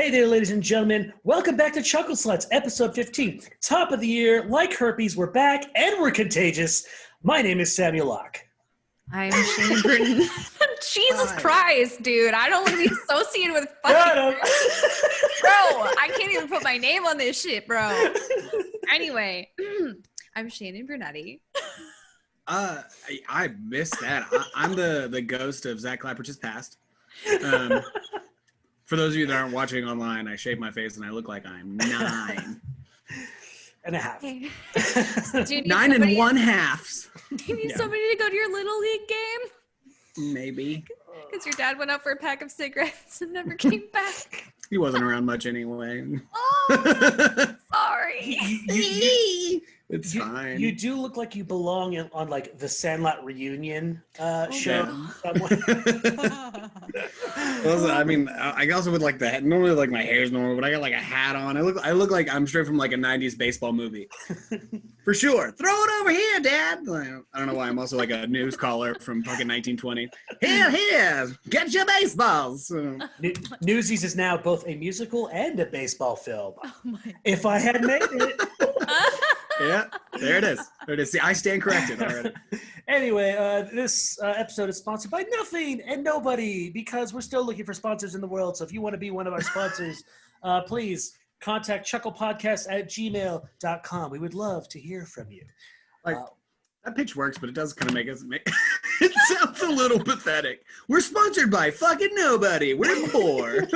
Hey there, ladies and gentlemen. Welcome back to Chuckle Sluts, episode 15. Top of the year, like herpes, we're back, and we're contagious. My name is Samuel Locke. I'm Shannon Burton. Jesus Christ, dude. I don't want to be associated with fucking... Bro, I can't even put my name on this shit, bro. Anyway, I'm Shannon Brunetti. I missed that. I'm the ghost of Zach Clapper just passed. For those of you that aren't watching online, I shave my face and I look like I'm 9 and a half. Okay. 9 and 1/2. Do you need somebody to go to your Little League game? Maybe. Because your dad went out for a pack of cigarettes and never came back. He wasn't around much anyway. Oh, sorry. It's fine. You do look like you belong on like the Sandlot reunion show. Also, I mean, I also would like the hat. Normally, like my hair's normal, but I got like a hat on. I look like I'm straight from like a '90s baseball movie, for sure. Throw it over here, Dad. I don't know why I'm also like a news caller from fucking 1920. Here, get your baseballs. Newsies is now both a musical and a baseball film. Oh my. If I had made it. Yeah, there it is. See, I stand corrected already. Anyway, this episode is sponsored by nothing and nobody because we're still looking for sponsors in the world. So if you want to be one of our sponsors, please contact chucklepodcast@gmail.com. We would love to hear from you. That pitch works, but it does kind of make it sounds a little pathetic. We're sponsored by fucking nobody. We're poor.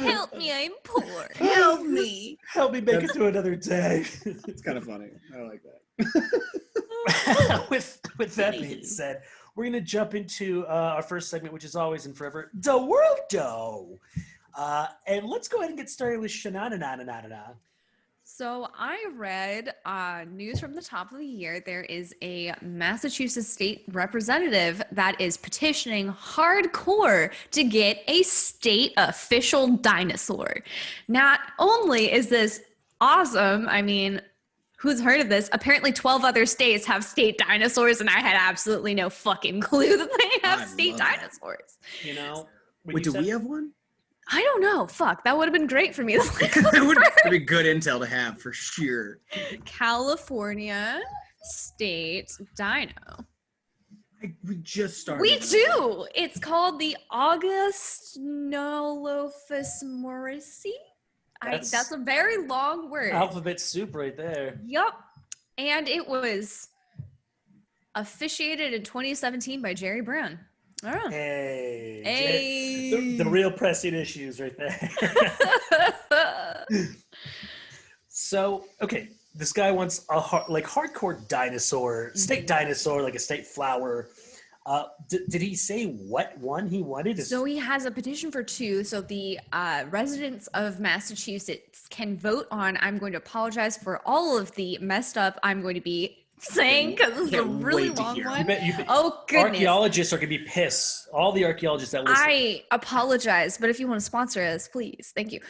Help me, I'm poor. Help me. Help me make it through another day. It's kind of funny. I like that. With that being said, we're going to jump into our first segment, which is always and forever, the World Dough. And let's go ahead and get started with Shannon. So I read news from the top of the year. There is a Massachusetts state representative that is petitioning hardcore to get a state official dinosaur. Not only is this awesome, I mean, who's heard of this? Apparently 12 other states have state dinosaurs, and I had absolutely no fucking clue that they have state dinosaurs. You know? Wait, do we have one? I don't know. Fuck, that would have been great for me. It would be good intel to have for sure. California state dino. We just started. We do. It's called the Augustnolophus morrissey. That's a very long word. Alphabet soup right there. Yup. And it was officiated in 2017 by Jerry Brown. Oh. Hey. The real pressing issues right there. So, okay, this guy wants a hardcore dinosaur, state dinosaur, like a state flower. Did he say what one he wanted? So he has a petition for 2. So the residents of Massachusetts can vote on, I'm going to apologize for all of the messed up I'm going to be saying, because it's a really long one. Oh, goodness. Archaeologists are going to be pissed. All the archaeologists that listen. I apologize, but if you want to sponsor us, please. Thank you.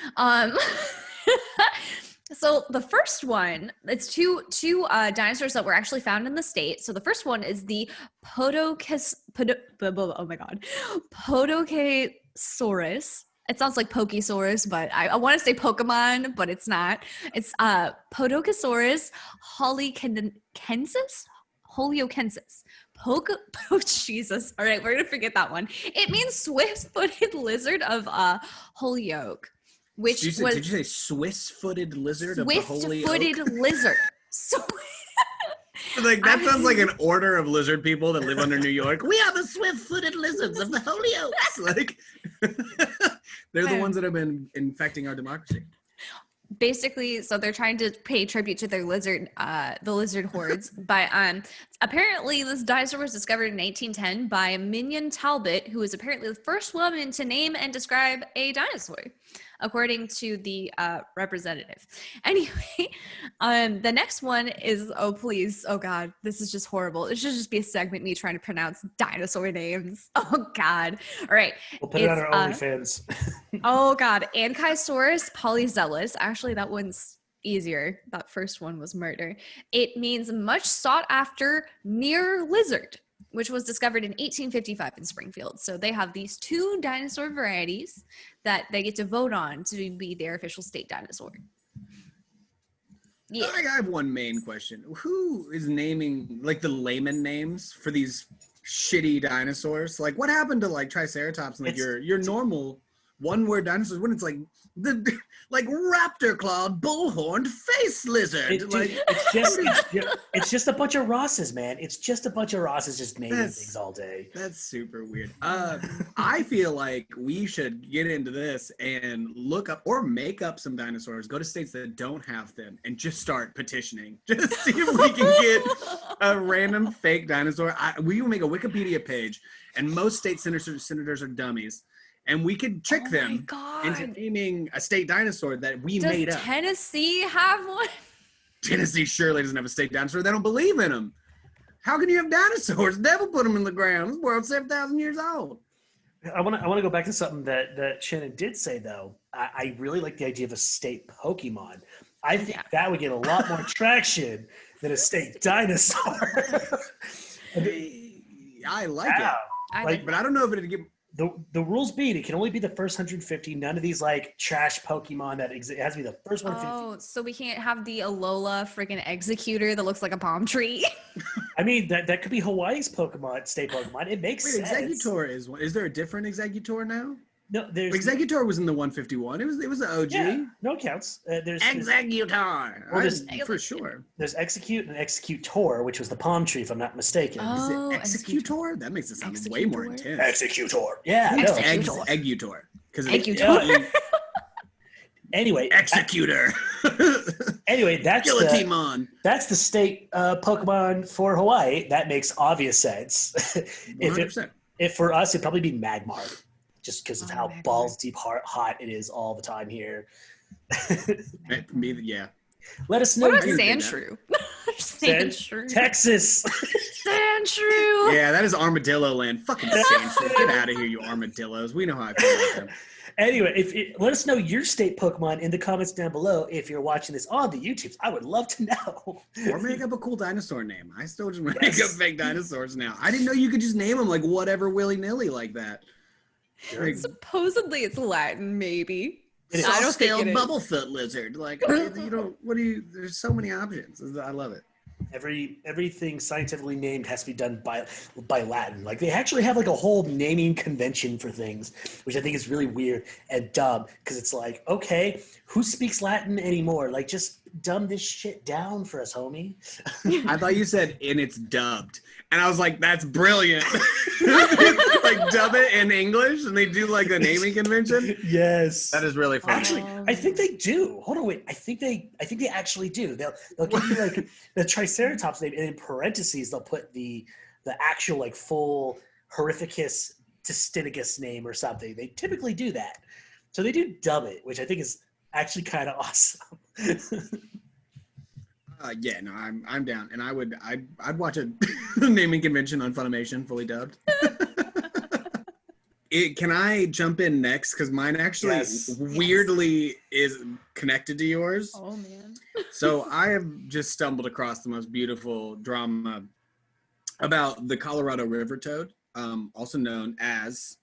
So the first one, it's two dinosaurs that were actually found in the state. So the first one is the Podokesaurus. It sounds like Pokesaurus, but I want to say Pokemon, but it's not. It's Podokesaurus holiokensis. Oh, Jesus. All right, we're going to forget that one. It means swift-footed lizard of Holyoke. Did you say Swiss-footed lizard of the Holyoke? Swift-footed lizard. Like that sounds like an order of lizard people that live under New York. We are the swift-footed lizards of the Holyokes. Like they're the ones that have been infecting our democracy. Basically, so they're trying to pay tribute to their lizard, the lizard hordes. But apparently, this dinosaur was discovered in 1810 by Minion Talbot, who was apparently the first woman to name and describe a dinosaur, according to the representative. Anyway, the next one is, oh God, this is just horrible. It should just be a segment me trying to pronounce dinosaur names. Oh God. All right. We'll put it on our OnlyFans. Oh God, Ankylosaurus polyzelus. Actually, that one's easier. That first one was murder. It means much sought after near lizard. which was discovered in 1855 in Springfield. So they have these 2 dinosaur varieties that they get to vote on to be their official state dinosaur. Yeah. I have one main question. Who is naming like the layman names for these shitty dinosaurs? Like what happened to like Triceratops and like your normal one-word dinosaurs when it's like the like raptor clawed bullhorned face lizard? It's just a bunch of Rosses, man. It's just a bunch of Rosses just naming things all day. That's super weird. I feel like we should get into this and look up or make up some dinosaurs, go to states that don't have them and just start petitioning. Just see if we can get a random fake dinosaur. We will make a Wikipedia page and most state senators are dummies. And we could trick them into naming a state dinosaur that we made up. Does Tennessee have one? Tennessee surely doesn't have a state dinosaur. They don't believe in them. How can you have dinosaurs? The devil put them in the ground. This world's 7,000 years old. I want to go back to something that Shannon did say, though. I really like the idea of a state Pokemon. I think that would get a lot more traction than a state dinosaur. I like it. But I don't know if it'd get... The rules being it can only be the first 150. None of these like trash Pokemon that it has to be the first 150. Oh, so we can't have the Alola freaking Executor that looks like a palm tree. I mean that could be Hawaii's Pokemon, state Pokemon. It makes sense. Executor is one. Is there a different Executor now? No, there's Executor was in the 151. It was the OG. Yeah, no, it counts. There's Executor. For sure. There's Execute and Executor, which was the palm tree, if I'm not mistaken. Is it Executor? That makes it sound way more intense. Executor. Yeah, Executor. Executor. Anyway, Executor. Anyway, that's the state Pokemon for Hawaii. That makes obvious sense. 100%. If for us, it'd probably be Magmar. Just because of how balls deep hot it is all the time here. Yeah. Let us know. What about Sandshrew? Sandshrew. Texas. Sandshrew. Yeah, that is armadillo land. Fucking Sandshrew. Get out of here, you armadillos. We know how I feel about them. Anyway, let us know your state Pokemon in the comments down below if you're watching this on the YouTubes. I would love to know. Or make up a cool dinosaur name. I still just make up fake dinosaurs now. I didn't know you could just name them like whatever willy-nilly like that. Like, supposedly it's Latin, maybe. I don't think it is. Bubblefoot lizard. Like, there's so many options. I love it. Everything scientifically named has to be done by Latin. Like they actually have like a whole naming convention for things, which I think is really weird and dumb because it's like, okay, who speaks Latin anymore? Like just dumb this shit down for us, homie. I thought you said and it's dubbed. And I was like, that's brilliant. Like dub it in English and they do like a naming convention. Yes. That is really fun. Actually, I think they do. Hold on, wait. I think they actually do. They'll give you like the Triceratops name and in parentheses they'll put the actual like full Horrificus Testinicus name or something. They typically do that. So they do dub it, which I think is actually kind of awesome. Yeah, no, I'm down, and I'd watch a naming convention on Funimation fully dubbed. Can I jump in next? Because mine actually weirdly is connected to yours. Oh man! So I have just stumbled across the most beautiful drama about the Colorado river toad, also known as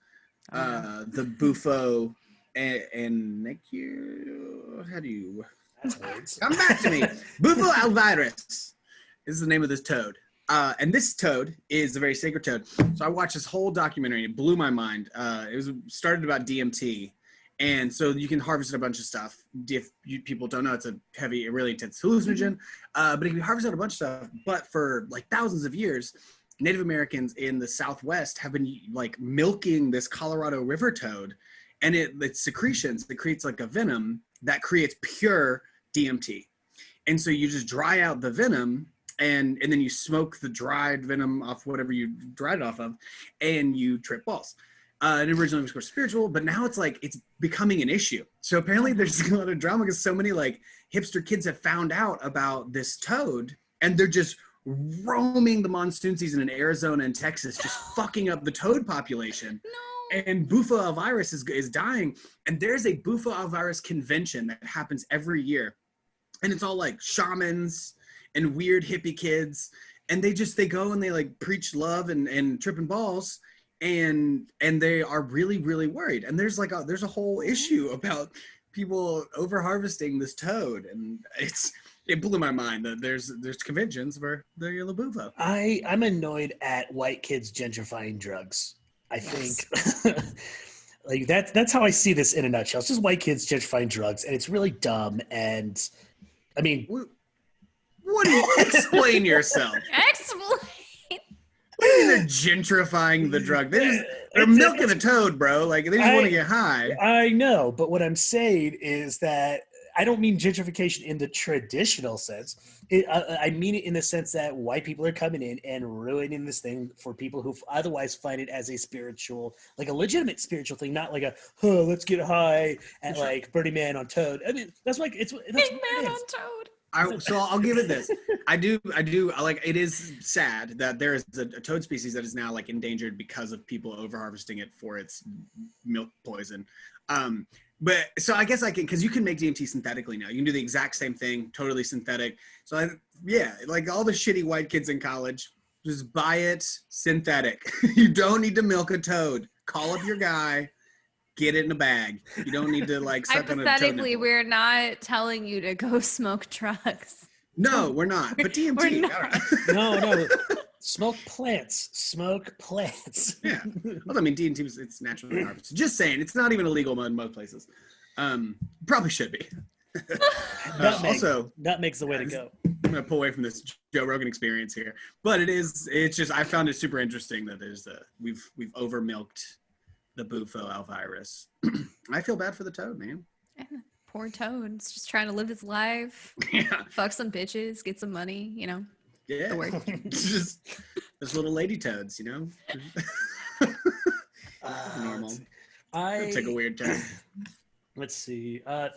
the Bufo and how do you? Come back to me. Bufo alvirus is the name of this toad. And this toad is a very sacred toad. So I watched this whole documentary. It blew my mind. It was started about DMT. And so you can harvest a bunch of stuff. If people don't know, it's a really intense hallucinogen. But it can be harvested a bunch of stuff. But for like thousands of years, Native Americans in the Southwest have been like milking this Colorado river toad. And it's secretions that creates like a venom that creates pure DMT. And so you just dry out the venom and then you smoke the dried venom off whatever you dried it off of and you trip balls. And originally it was more spiritual, but now it's like it's becoming an issue. So apparently there's a lot of drama because so many like hipster kids have found out about this toad and they're just roaming the monsoon season in Arizona and Texas, just fucking up the toad population. No. And Bufo alvirus is dying. And there's a Bufo alvirus convention that happens every year. And it's all like shamans and weird hippie kids. and they go and they like preach love and tripping balls, and they are really, really worried. And there's a whole issue about people over harvesting this toad, and it blew my mind that there's conventions for the yellow bufo. I'm annoyed at white kids gentrifying drugs. I think like that's how I see this in a nutshell. It's just white kids gentrifying drugs, and it's really dumb. And I mean, what do you explain yourself? Explain. What do you mean they're gentrifying the drug? They're milking a toad, bro. Like they just want to get high. I know, but what I'm saying is that I don't mean gentrification in the traditional sense. I mean it in the sense that white people are coming in and ruining this thing for people who otherwise find it as a spiritual, like a legitimate spiritual thing, not like let's get high and like Birdie Man on Toad. I mean, that's like that's Big Man on Toad. So I'll give it this. I like, it is sad that there is a toad species that is now like endangered because of people over harvesting it for its milk poison. But so I guess because you can make DMT synthetically now. You can do the exact same thing, totally synthetic. So like all the shitty white kids in college, just buy it synthetic. You don't need to milk a toad. Call up your guy. Get it in a bag. You don't need to like suck on a toad. Hypothetically, we're not telling you to go smoke drugs. No, we're not. But DMT. No. Smoke plants. Yeah. Well, I mean, DMT it's naturally harvested. Just saying, it's not even illegal in most places. Probably should be. Nutmeg's the way to go. I'm gonna pull away from this Joe Rogan experience here, but it's just I found it super interesting that we've over milked the bufo alvirus. I feel bad for the toad, man. Yeah, poor Toad's just trying to live his life. Yeah. Fuck some bitches, get some money, Yeah. It's just those little lady toads, Normal. I take a weird turn. Let's see. I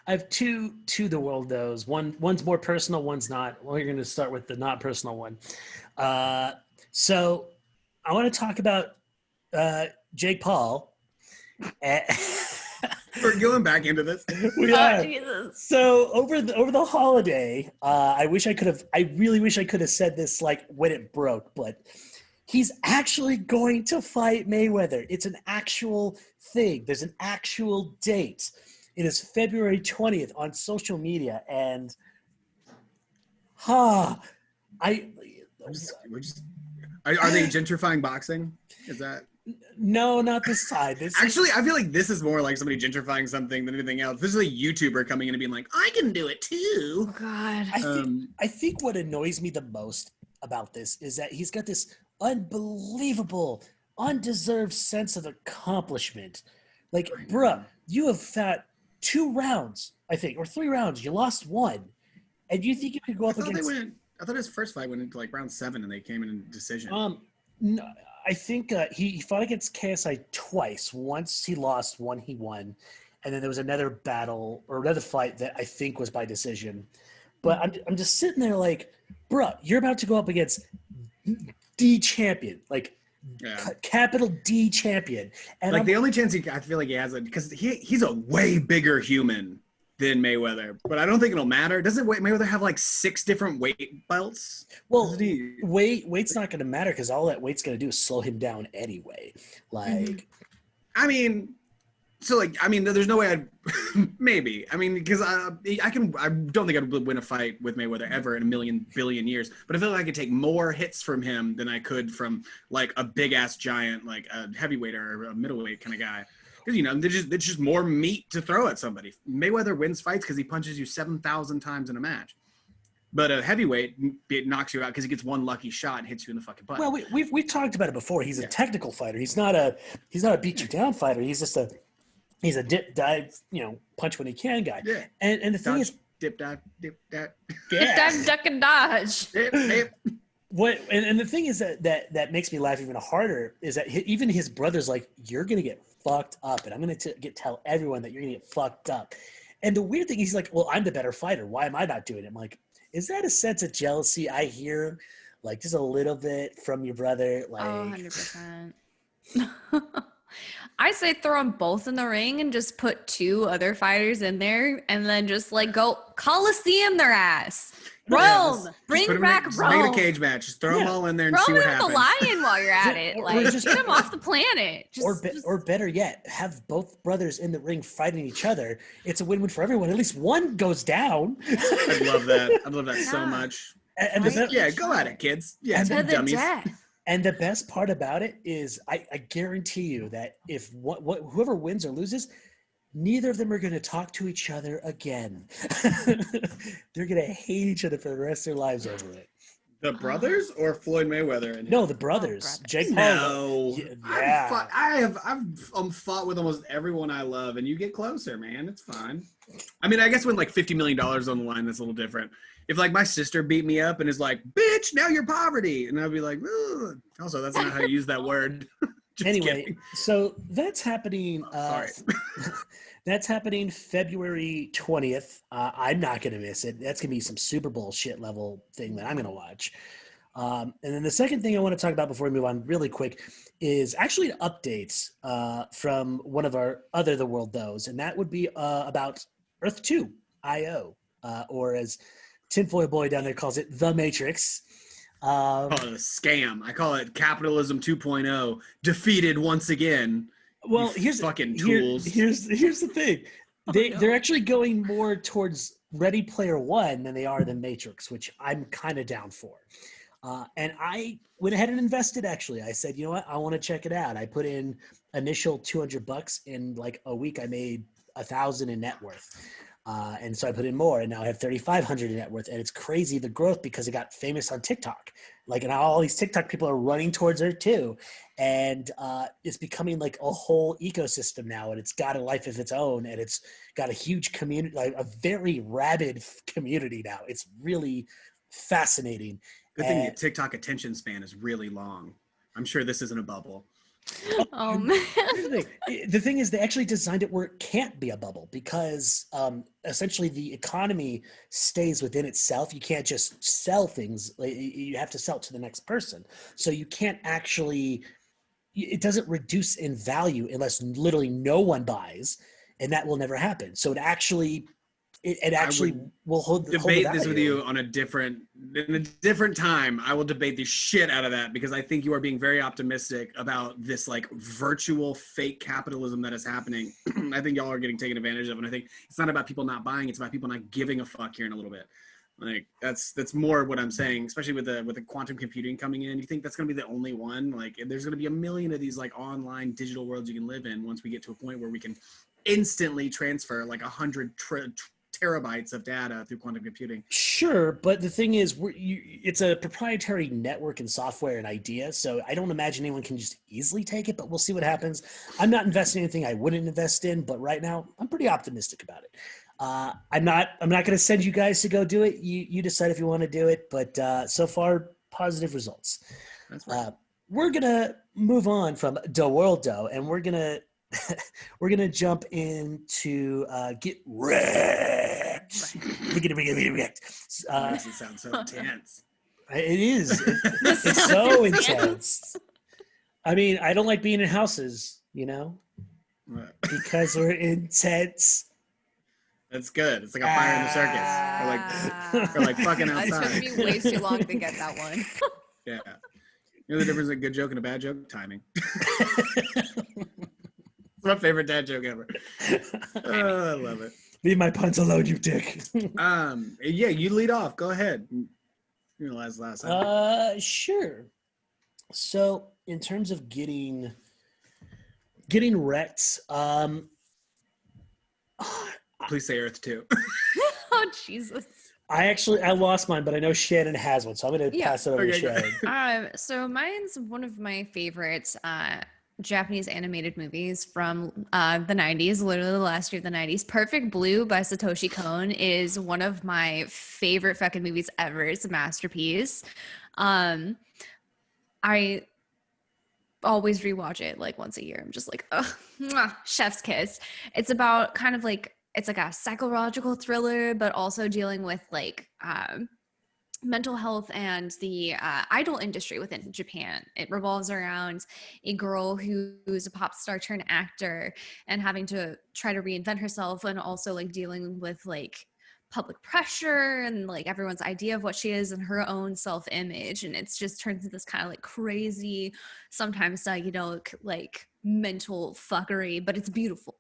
have two the world knows. One's more personal, one's not. We're going to start with the not personal one. So I want to talk about Jake Paul. We're going back into this. We are. Jesus. So over the holiday, I really wish I could have said this like when it broke, but he's actually going to fight Mayweather. It's an actual thing. There's an actual date. It is February 20th on social media, and are they gentrifying boxing? Is that? No, not this time. Actually, I feel like this is more like somebody gentrifying something than anything else. This is a YouTuber coming in and being like, I can do it too. Oh, God. I think what annoys me the most about this is that he's got this unbelievable, undeserved sense of accomplishment. Like, bruh, you have fought 2 rounds, I think, or 3 rounds. You lost 1. And you think you could go up against... I thought his first fight went into like round 7 and they came in a decision. No, I think he fought against KSI twice. Once he lost, one he won. And then there was another battle or another fight that I think was by decision. But I'm just sitting there like, bruh, you're about to go up against D champion, like capital D champion. And like the only chance I feel like he has it because he's a way bigger human than Mayweather, but I don't think it'll matter. Doesn't Mayweather have like 6 different weight belts? Well, weight's not going to matter because all that weight's going to do is slow him down anyway. Like, I mean, there's no way I'd maybe. I mean, because I don't think I'd win a fight with Mayweather ever in a million billion years. But I feel like I could take more hits from him than I could from like a big ass giant, like a heavyweight or a middleweight kind of guy. Because there's just more meat to throw at somebody. Mayweather wins fights because he punches you 7,000 times in a match. But a heavyweight, it knocks you out because he gets one lucky shot and hits you in the fucking butt. Well, we've talked about it before. He's a technical fighter. He's not a beat you down fighter. He's just he's a dip dive, punch when he can guy. Yeah. And the thing is, dip dive. Dip dive, duck and dodge. Dip. And the thing is that makes me laugh even harder is that even his brother's like, you're gonna get fucked up, and I'm gonna tell everyone that you're gonna get fucked up. And the weird thing is, he's like, well, I'm the better fighter. Why am I not doing it? I'm like, is that a sense of jealousy I hear, like just a little bit from your brother? Like, 100%. I say throw them both in the ring and just put 2 other fighters in there, and then just like go Coliseum their ass. Rome. Just Bring put 'em back just Rome. make it a cage match. Just throw them all in there and Throw see him what in with happens. the lion while you're at it. Or Like, just- get him off the planet. Or better yet, have both brothers in the ring fighting each other. It's a win-win for everyone. At least one goes down. I'd love that. I'd love that so Yeah. much. And the, Yeah, go at it, kids. Yeah, And to you the dummies. death. and the best part about it is I guarantee you that if whoever wins or loses, neither of them are going to talk to each other again. They're going to hate each other for the rest of their lives over it. The brothers or Floyd Mayweather? And No, the brothers. brothers. Jake Paul. No. Yeah. I've fought with almost everyone I love, and you get closer, man. It's fine. I mean, I guess when like $50 million on the line, that's a little different. If like my sister beat me up and is like, "Bitch, now you're poverty," and I'd be like, "Ugh." Also, that's not how you use that word. Just Anyway, kidding. so that's happening. Sorry. That's happening February 20th. I'm not going to miss it. That's going to be some Super Bowl shit level thing that I'm going to watch. And then the second thing I want to talk about before we move on really quick is actually updates from one of our other The World Those, and that would be about Earth 2 IO, or as Tinfoil Boy down there calls it, The Matrix. I call it a scam. I call it capitalism 2.0 defeated once again. Well, You here's fucking tools. Here's the thing. They're actually going more towards Ready Player One than they are the Matrix, which I'm kind of down for. And I went ahead and invested. Actually, I said, you know what, I want to check it out. I put in initial $200. In like a week, I made 1,000 in net worth. And so I put in more, and now I have 3,500 in net worth, and it's crazy the growth because it got famous on TikTok. Like, and all these TikTok people are running towards her too, and it's becoming like a whole ecosystem now, and it's got a life of its own, and it's got a huge community, like a very rabid community now. It's really fascinating. Good thing the TikTok attention span is really long. I'm sure this isn't a bubble. Oh man. The thing is, they actually designed it where it can't be a bubble because essentially the economy stays within itself. You can't just sell things. Like, you have to sell it to the next person. So you can't actually, it doesn't reduce in value unless literally no one buys, and that will never happen. So it actually will hold the Debate this with value. you in a different time. I will debate the shit out of that because I think you are being very optimistic about this like virtual fake capitalism that is happening. I think y'all are getting taken advantage of, and I think it's not about people not buying; it's about people not giving a fuck here in a little bit. Like that's more what I'm saying, especially with the quantum computing coming in. You think that's going to be the only one? Like, there's going to be a million of these like online digital worlds you can live in once we get to a point where we can instantly transfer like 100 terabytes of data through quantum computing. Sure, but the thing is, it's a proprietary network and software and idea, so I don't imagine anyone can just easily take it, but we'll see what happens. I'm not investing in anything I wouldn't invest in, but right now, I'm pretty optimistic about it. I'm not going to send you guys to go do it. You decide if you want to do it, but so far, positive results. That's right. We're going to move on from the world, though, and we're going to we're gonna jump into get wrecked. That makes it sound so intense. It is. It's so intense. I mean, I don't like being in houses, because we're intense. That's good. It's like a fire in the circus, or like fucking It outside. took me way too long to get that one. Yeah. You know the difference in a good joke and a bad joke? Timing. It's my favorite dad joke ever. Oh, I love it. Leave my puns alone, you dick. Yeah, you lead off. Go ahead. You're the last time. Sure. So, in terms of getting wrecked, Please say Earth 2. Oh Jesus. I lost mine, but I know Shannon has one, so I'm going to pass it over to Shannon. So mine's one of my favorites Japanese animated movies from the 90s, literally the last year of the 90s. Perfect Blue by Satoshi Kon is one of my favorite fucking movies ever. It's a masterpiece. I always rewatch it like once a year. I'm just like, oh, chef's kiss. It's about kind of like, it's like a psychological thriller, but also dealing with like mental health and the idol industry within Japan. It revolves around a girl who's a pop star turned actor and having to try to reinvent herself, and also like dealing with like public pressure and like everyone's idea of what she is and her own self-image, and it's just turns into this kind of like crazy, sometimes like mental fuckery, but it's beautiful.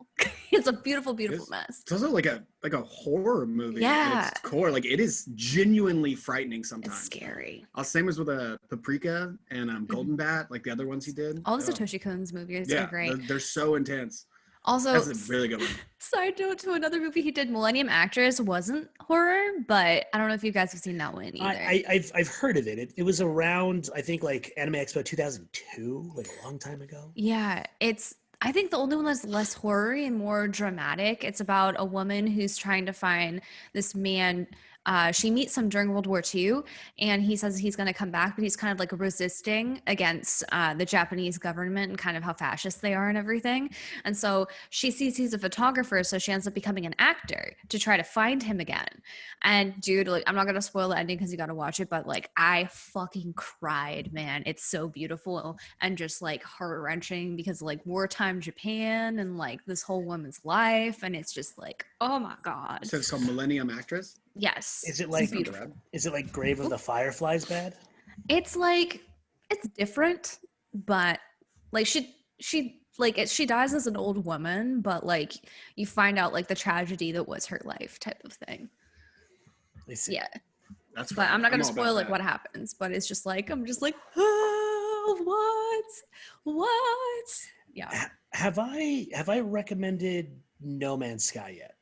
It's a beautiful mess. It's also like a horror movie Yeah. at its core. Like it is genuinely frightening sometimes. It's scary. Same as with Paprika and Golden Bat, like the other ones he did. All the Satoshi Kon's movies are great. They're so intense. Also, That's a really good one. Side note to another movie he did, Millennium Actress, wasn't horror, but I don't know if you guys have seen that one either. I've heard of it. It was around, I think, like Anime Expo 2002, like a long time ago. Yeah, I think the only one that's less horror-y and more dramatic. It's about a woman who's trying to find this man. She meets him during World War II, and he says he's going to come back, but he's kind of like resisting against the Japanese government and kind of how fascist they are and everything. And so she sees he's a photographer, so she ends up becoming an actor to try to find him again. And dude, like, I'm not going to spoil the ending because you got to watch it, but like I fucking cried, man. It's so beautiful and just like heart-wrenching because like wartime Japan and like this whole woman's life, and it's just like, oh my God. So it's called Millennium Actress? Yes. Is it beautiful. Is it like Grave of the Fireflies bad? It's like, it's different, but like she dies as an old woman, but like you find out like the tragedy that was her life type of thing. I see. Yeah. That's But I'm not going to all about spoil like that. what happens, but it's just like, I'm just like, oh, what? Yeah. Have I recommended No Man's Sky yet?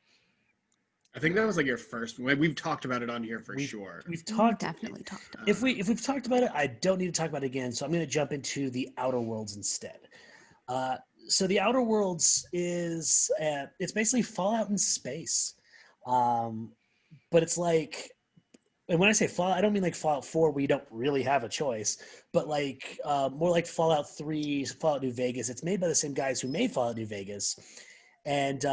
I think that was like your first one. We've talked about it on here for sure. We've talked. Definitely talked about If we've talked about it, I don't need to talk about it again. So I'm going to jump into the Outer Worlds instead. So the Outer Worlds is it's basically Fallout in space, but it's like, and when I say Fallout, I don't mean like Fallout 4 where you don't really have a choice, but like more like Fallout 3, Fallout New Vegas. It's made by the same guys who made Fallout New Vegas, and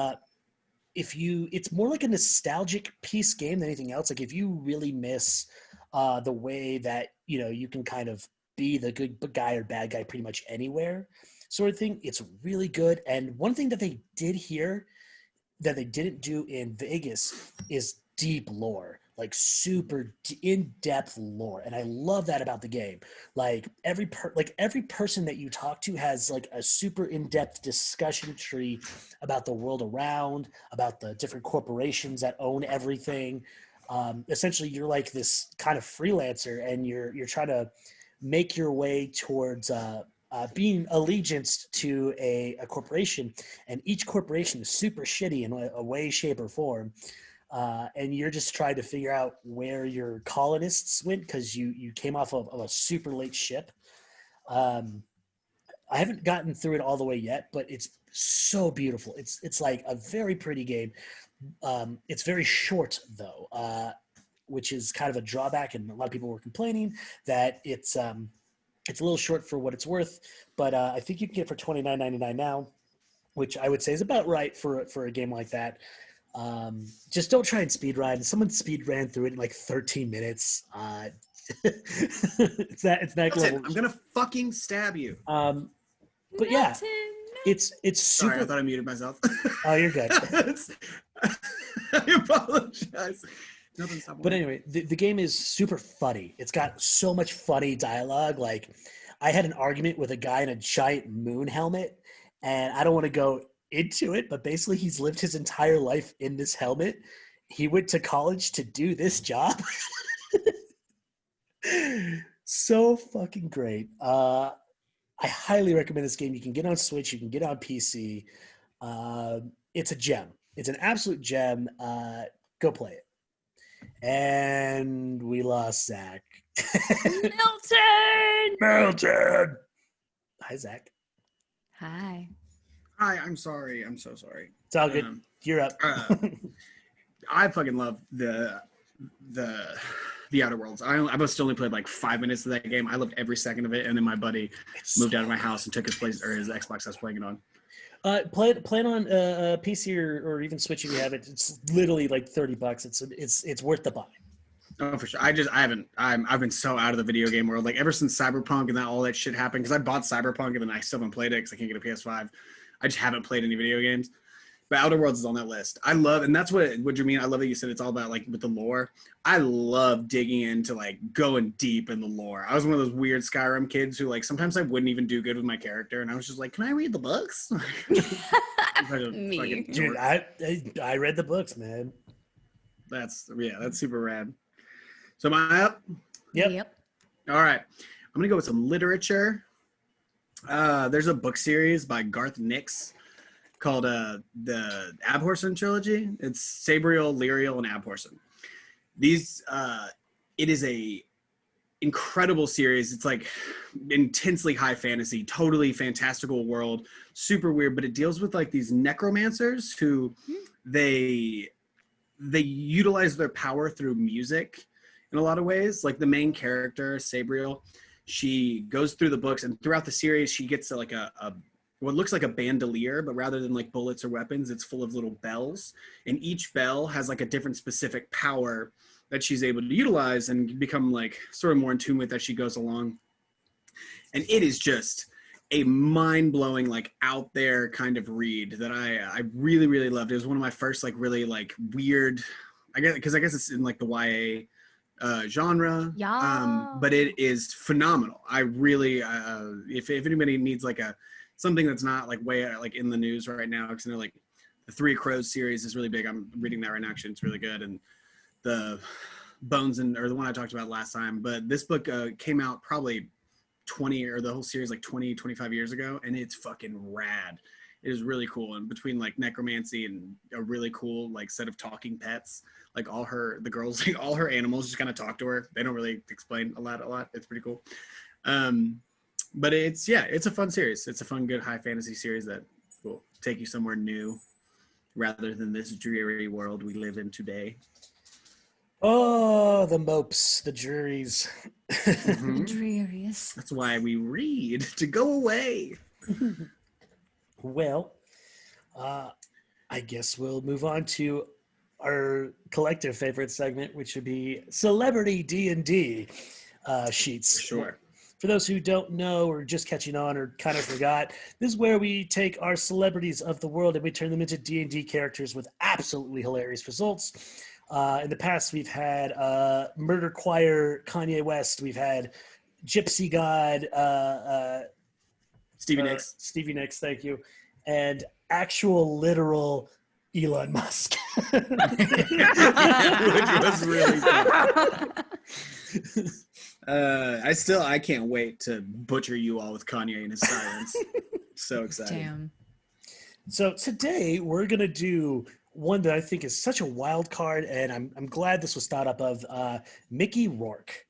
it's more like a nostalgic piece game than anything else. Like if you really miss the way that, you can kind of be the good guy or bad guy pretty much anywhere sort of thing, it's really good. And one thing that they did here that they didn't do in Vegas is deep lore, like super in-depth lore. And I love that about the game. Like every person that you talk to has like a super in-depth discussion tree about the world around, about the different corporations that own everything. Essentially you're like this kind of freelancer, and you're trying to make your way towards being allegiance to a corporation, and each corporation is super shitty in a way, shape, or form. And you're just trying to figure out where your colonists went because you came off of a super late ship. I haven't gotten through it all the way yet, but it's so beautiful. It's like a very pretty game. It's very short though, which is kind of a drawback, and a lot of people were complaining that it's a little short for what it's worth. But I think you can get it for $29.99 now, which I would say is about right for a game like that. Just don't try and speed run. Someone speed ran through it in like 13 minutes. It's that level. I'm gonna fucking stab you. But yeah, it's super. Sorry, I thought I muted myself. Oh, you're good. I apologize. But anyway, the game is super funny. It's got so much funny dialogue. Like, I had an argument with a guy in a giant moon helmet, and I don't want to go into it, but basically he's lived his entire life in this helmet. He went to college to do this job. So fucking great. I highly recommend this game. You can get on Switch, you can get on PC. It's a gem. It's an absolute gem. Go play it. And we lost Zach. Milton! Hi, Zach. Hi. Hi, I'm sorry. I'm so sorry. It's all good. You're up. I fucking love the Outer Worlds. I must only played like 5 minutes of that game. I loved every second of it, and then my buddy moved out of my house and took his place, or his Xbox I was playing it on. Play it on PC or even Switch if you have it. It's literally like $30. It's worth the buy. Oh, for sure. I've been so out of the video game world. Like ever since Cyberpunk and all that shit happened, because I bought Cyberpunk and then I still haven't played it because I can't get a PS5. I just haven't played any video games. But Outer Worlds is on that list. I love, and that's what you mean. I love that you said it's all about like with the lore. I love digging into like going deep in the lore. I was one of those weird Skyrim kids who like sometimes I wouldn't even do good with my character, and I was just like, can I read the books? Me. Dude, I read the books, man. That's super rad. So am I up? Yep. All right. I'm gonna go with some literature. There's a book series by Garth Nicks called the Abhorsen trilogy. It's Sabriel, Lyriel, and Abhorsen. These it is a incredible series. It's like intensely high fantasy, totally fantastical world, super weird, but it deals with like these necromancers who they utilize their power through music in a lot of ways. Like the main character, Sabriel, she goes through the books, and throughout the series she gets like a what looks like a bandolier, but rather than like bullets or weapons, it's full of little bells. And each bell has like a different specific power that she's able to utilize and become like sort of more in tune with as she goes along. And it is just a mind-blowing, like out there kind of read that I really, really loved. It was one of my first like really like weird, I guess it's in like the YA genre. Yeah. But it is phenomenal. I really, if anybody needs like something that's not like way like in the news right now, because I know like the Three Crows series is really big. I'm reading that right now. Actually, it's really good. And the Bones or the one I talked about last time. But this book came out probably 20 or the whole series like 25 years ago, and it's fucking rad. It is really cool. And between like necromancy and a really cool like set of talking pets, like the girls, like all her animals just kind of talk to her. They don't really explain a lot. It's pretty cool. But it's a fun series. It's a fun, good high fantasy series that will take you somewhere new rather than this dreary world we live in today. Oh, the mopes, the juries. Mm-hmm. Dreariest. That's why we read, to go away. Well, I guess we'll move on to our collective favorite segment, which would be Celebrity D&D sheets. Sure. For those who don't know or just catching on or kind of forgot, this is where we take our celebrities of the world and we turn them into D&D characters with absolutely hilarious results. In the past, we've had Murder Choir Kanye West. We've had Gypsy God Stevie Nicks. Stevie Nicks, thank you. And actual literal Elon Musk. Which was really fun. I can't wait to butcher you all with Kanye and his sirens. So excited. Damn. So today we're gonna do one that I think is such a wild card, and I'm glad this was thought up of Mickey Rourke.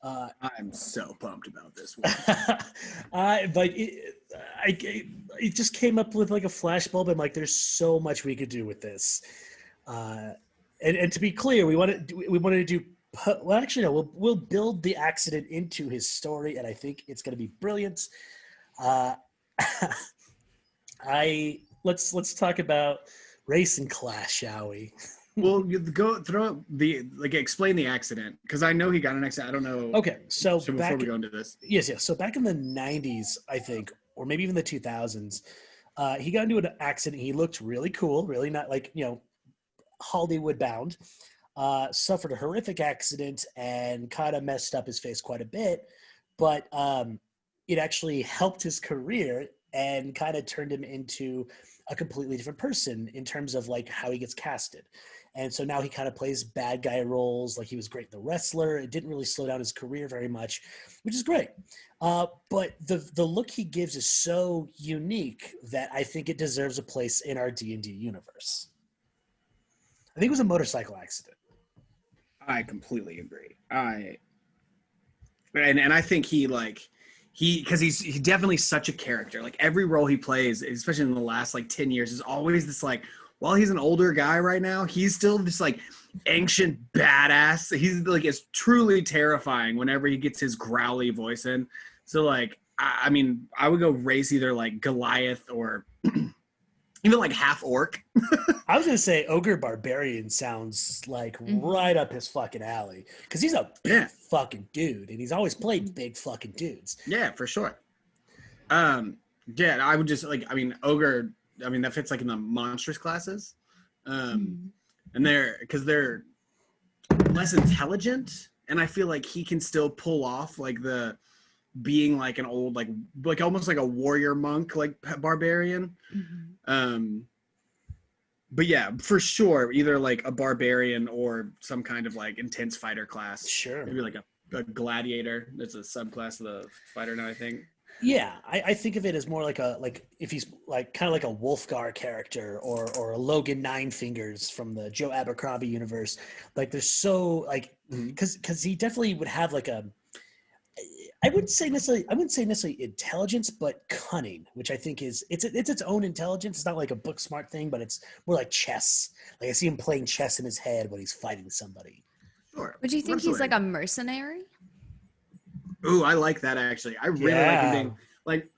I'm so pumped about this one. But it just came up with like a flashbulb, and like there's so much we could do with this. And to be clear, we wanted to do. Well, actually, no. We'll build the accident into his story, and I think it's going to be brilliant. Let's talk about race and class, shall we? Well, you explain the accident, because I know he got an accident. I don't know. Okay, so before we go into this, yes. So back in the 90s, I think, or maybe even the 2000s, he got into an accident. He looked really cool, really not like Hollywood bound. Suffered a horrific accident and kind of messed up his face quite a bit, but it actually helped his career and kind of turned him into a completely different person in terms of like how he gets casted. And so now he kind of plays bad guy roles. Like he was great in The Wrestler. It didn't really slow down his career very much, which is great. But the look he gives is so unique that I think it deserves a place in our D&D universe. I think it was a motorcycle accident. I completely agree. And I think he's definitely such a character. Like every role he plays, especially in the last like 10 years, is always this like, while he's an older guy right now, he's still this like ancient badass. He's like, it's truly terrifying whenever he gets his growly voice in. So like, I mean, I would go race either like Goliath or even like half orc. I was gonna say Ogre Barbarian sounds like right up his fucking alley, because he's a big fucking dude, and he's always played big fucking dudes. Yeah, for sure. I would just like, I mean, Ogre I mean, that fits like in the monstrous classes. Mm-hmm. And they're less intelligent, and I feel like he can still pull off like the being like an old like almost like a warrior monk like barbarian. But yeah, for sure, either like a barbarian or some kind of like intense fighter class. Sure. Maybe like a gladiator. That's a subclass of the fighter now, I think. Yeah, I think of it as more like if he's like kind of like a Wolfgar character or a Logan Nine Fingers from the Joe Abercrombie universe. Like they're so like because he definitely would have like I wouldn't say necessarily intelligence, but cunning, which I think is it's its own intelligence. It's not like a book smart thing, but it's more like chess. Like I see him playing chess in his head when he's fighting somebody. Sure. Would you think he's like a mercenary? Ooh, I like that actually. I really like him being like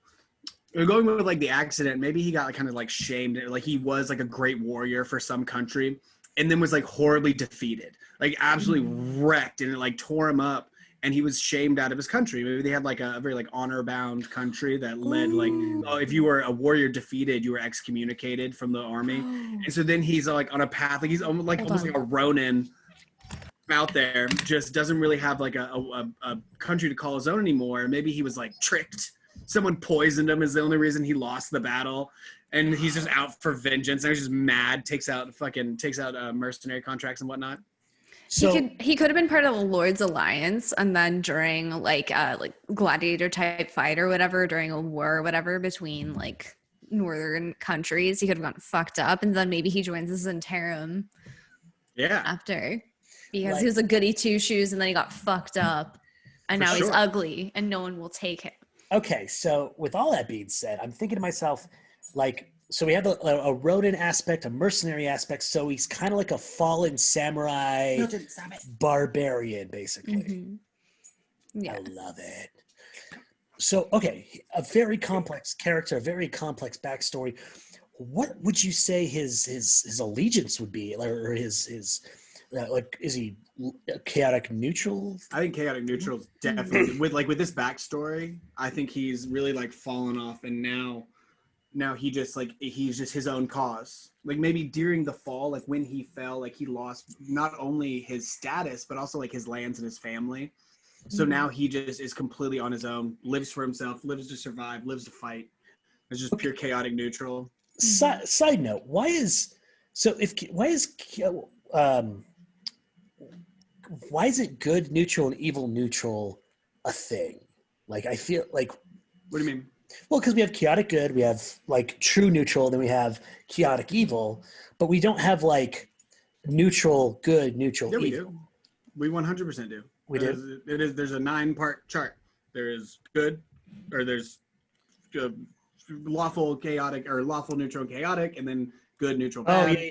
going with like the accident. Maybe he got like kind of like shamed. Like he was like a great warrior for some country, and then was like horribly defeated, like absolutely wrecked, and it like tore him up. And he was shamed out of his country. Maybe they had like a very like honor-bound country that led like, oh, if you were a warrior defeated, you were excommunicated from the army. And so then he's like on a path, like he's almost like a Ronin out there, just doesn't really have like a country to call his own anymore. Maybe he was like tricked. Someone poisoned him is the only reason he lost the battle. And he's just out for vengeance. And he's just mad, takes out mercenary contracts and whatnot. So he could have been part of the Lord's Alliance, and then during like gladiator type fight or whatever, during a war or whatever between like northern countries, he could have gotten fucked up, and then maybe he joins the Zentarum. Yeah. After, because he was a goody two shoes, and then he got fucked up, and now he's ugly, and no one will take him. Okay, so with all that being said, I'm thinking to myself, like. So we have a Ronin aspect, a mercenary aspect. So he's kind of like a fallen samurai barbarian, basically. Yeah. I love it. So, okay, a very complex character, a very complex backstory. What would you say his allegiance would be, or his like? Is he chaotic neutral? I think chaotic neutral definitely with this backstory. I think he's really like fallen off, and now he's just his own cause. Like maybe during the fall, like when he fell, like he lost not only his status, but also like his lands and his family. So now he just is completely on his own, lives for himself, lives to survive, lives to fight. It's just pure chaotic neutral. Side note, why is it good neutral and evil neutral a thing? Like I feel like. What do you mean? Well, because we have chaotic good, we have like true neutral, then we have chaotic evil, but we don't have like neutral good, neutral evil. We do. We 100% do. We do. There's a 9-part chart. There is good, or there's lawful chaotic, or lawful neutral chaotic, and then good neutral bad. Oh yeah.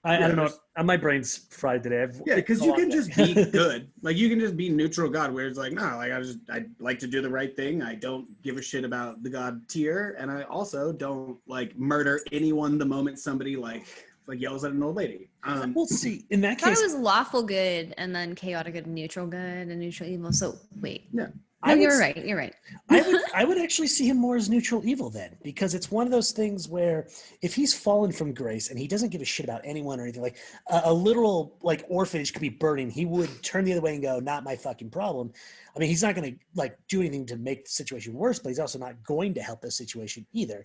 I don't know. My brain's fried today. Because you can just be good. Like you can just be neutral God, where it's like, no, like I like to do the right thing. I don't give a shit about the God tier, and I also don't like murder anyone the moment somebody like yells at an old lady. We'll see. In that I thought case, it was lawful good, and then chaotic good, neutral good, and neutral evil. So wait. Yeah. No, you're right. You're right. I would actually see him more as neutral evil then, because it's one of those things where if he's fallen from grace and he doesn't give a shit about anyone or anything, like a literal like orphanage could be burning, he would turn the other way and go, not my fucking problem. I mean, he's not going to like do anything to make the situation worse, but he's also not going to help the situation either.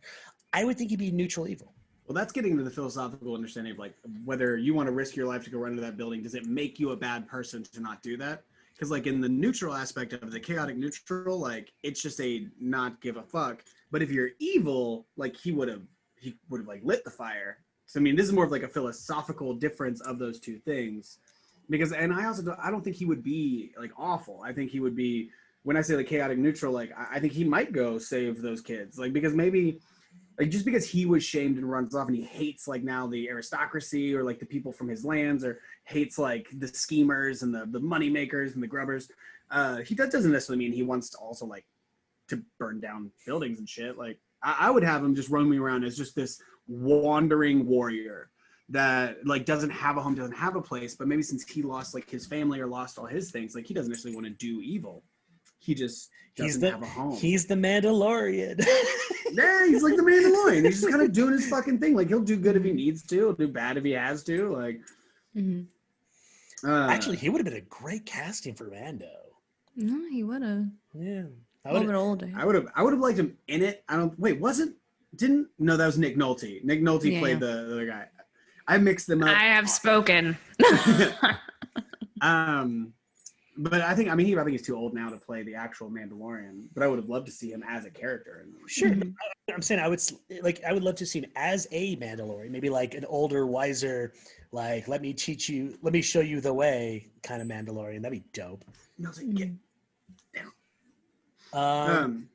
I would think he'd be neutral evil. Well, that's getting into the philosophical understanding of like whether you want to risk your life to go run into that building. Does it make you a bad person to not do that? Because like in the neutral aspect of the chaotic neutral, like it's just a not give a fuck. But if you're evil, like he would have like lit the fire. So I mean, this is more of like a philosophical difference of those two things. Because and I don't think he would be like awful. I think he would be, when I say the chaotic neutral, like I think he might go save those kids. Like because maybe like just because he was shamed and runs off and he hates like now the aristocracy or like the people from his lands, or hates like the schemers and the money makers and the grubbers, that doesn't necessarily mean he wants to also like to burn down buildings and shit. Like I would have him just roaming around as just this wandering warrior that like doesn't have a home, doesn't have a place, but maybe since he lost like his family or lost all his things, like he doesn't necessarily want to do evil. He just doesn't have a home. He's the Mandalorian. Yeah, he's like the Mandalorian. He's just kind of doing his fucking thing. Like, he'll do good if he needs to. He'll do bad if he has to. Like, actually, he would have been a great casting for Mando. No, he would have. Yeah, A little bit older. I would have liked him in it. No, that was Nick Nolte. Nick Nolte played the other guy. I mixed them up. I have spoken. But I think he's too old now to play the actual Mandalorian. But I would have loved to see him as a character. Sure, I'm saying I would love to see him as a Mandalorian, maybe like an older, wiser, like let me show you the way kind of Mandalorian. That'd be dope. And I was like, get down.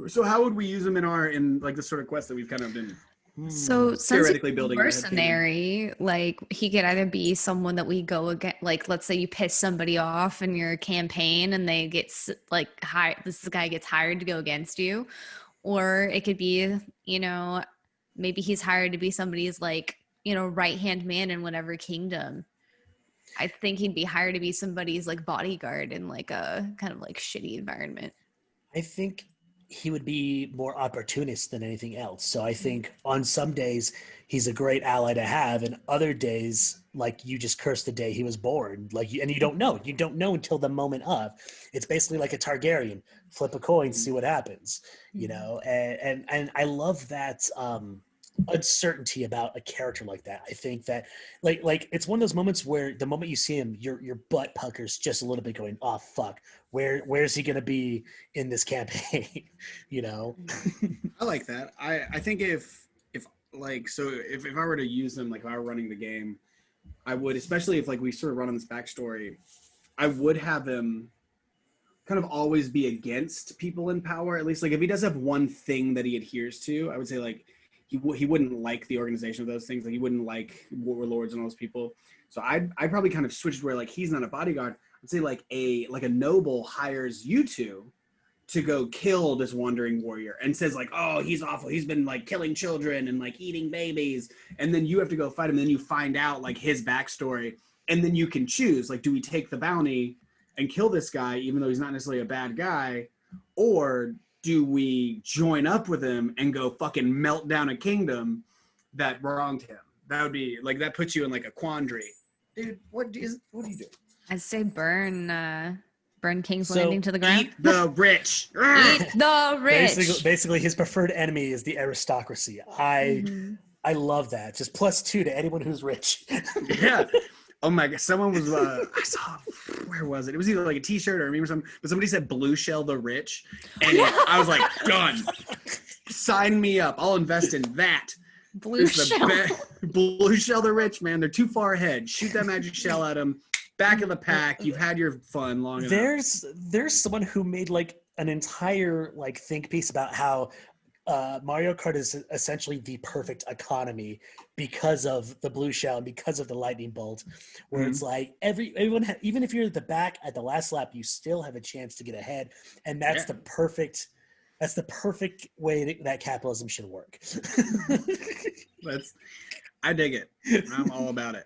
So how would we use him in like the sort of quest that we've kind of been so theoretically building? Mercenary, like he could either be someone that we go against, like let's say you piss somebody off in your campaign and they get like this guy gets hired to go against you, or it could be, maybe he's hired to be somebody's like, right hand man in whatever kingdom. I think he'd be hired to be somebody's like bodyguard in like a kind of like shitty environment. I think he would be more opportunist than anything else. So I think on some days he's a great ally to have, and other days, like you just curse the day he was born. And you don't know. You don't know until the moment of. It's basically like a Targaryen. Flip a coin, see what happens. And I love that uncertainty about a character like that. I think that like it's one of those moments where the moment you see him, your butt puckers just a little bit, going, oh fuck, where's he gonna be in this campaign? I like that. I think if I were to use him, like if I were running the game, I would, especially if like we sort of run on this backstory, I would have him kind of always be against people in power. At least like if he does have one thing that he adheres to, I would say like he wouldn't like the organization of those things. Like he wouldn't like warlords and all those people. So I'd probably kind of switch to where like he's not a bodyguard. I'd say like a noble hires you two to go kill this wandering warrior and says like, oh, he's awful. He's been like killing children and like eating babies. And then you have to go fight him. And then you find out like his backstory. And then you can choose, like, do we take the bounty and kill this guy, even though he's not necessarily a bad guy? Or do we join up with him and go fucking melt down a kingdom that wronged him? That would be like, that puts you in like a quandary. Dude, what do you do? I'd say burn King's Landing to the ground. Eat the rich. Eat the rich. Basically, his preferred enemy is the aristocracy. I love that. Just +2 to anyone who's rich. Yeah. Oh my God. Someone was, I saw, where was it? It was either like a t-shirt or a meme or something, but somebody said Blue Shell the Rich. And I was like, done. Sign me up. I'll invest in that. Blue Shell. Blue Shell the Rich, man. They're too far ahead. Shoot that magic shell at them. Back of the pack. You've had your fun long enough. There's someone who made like an entire like think piece about how Mario Kart is essentially the perfect economy because of the blue shell and because of the lightning bolt, where it's like everyone even if you're at the back at the last lap, you still have a chance to get ahead, and that's the perfect way that capitalism should work. I dig it. I'm all about it.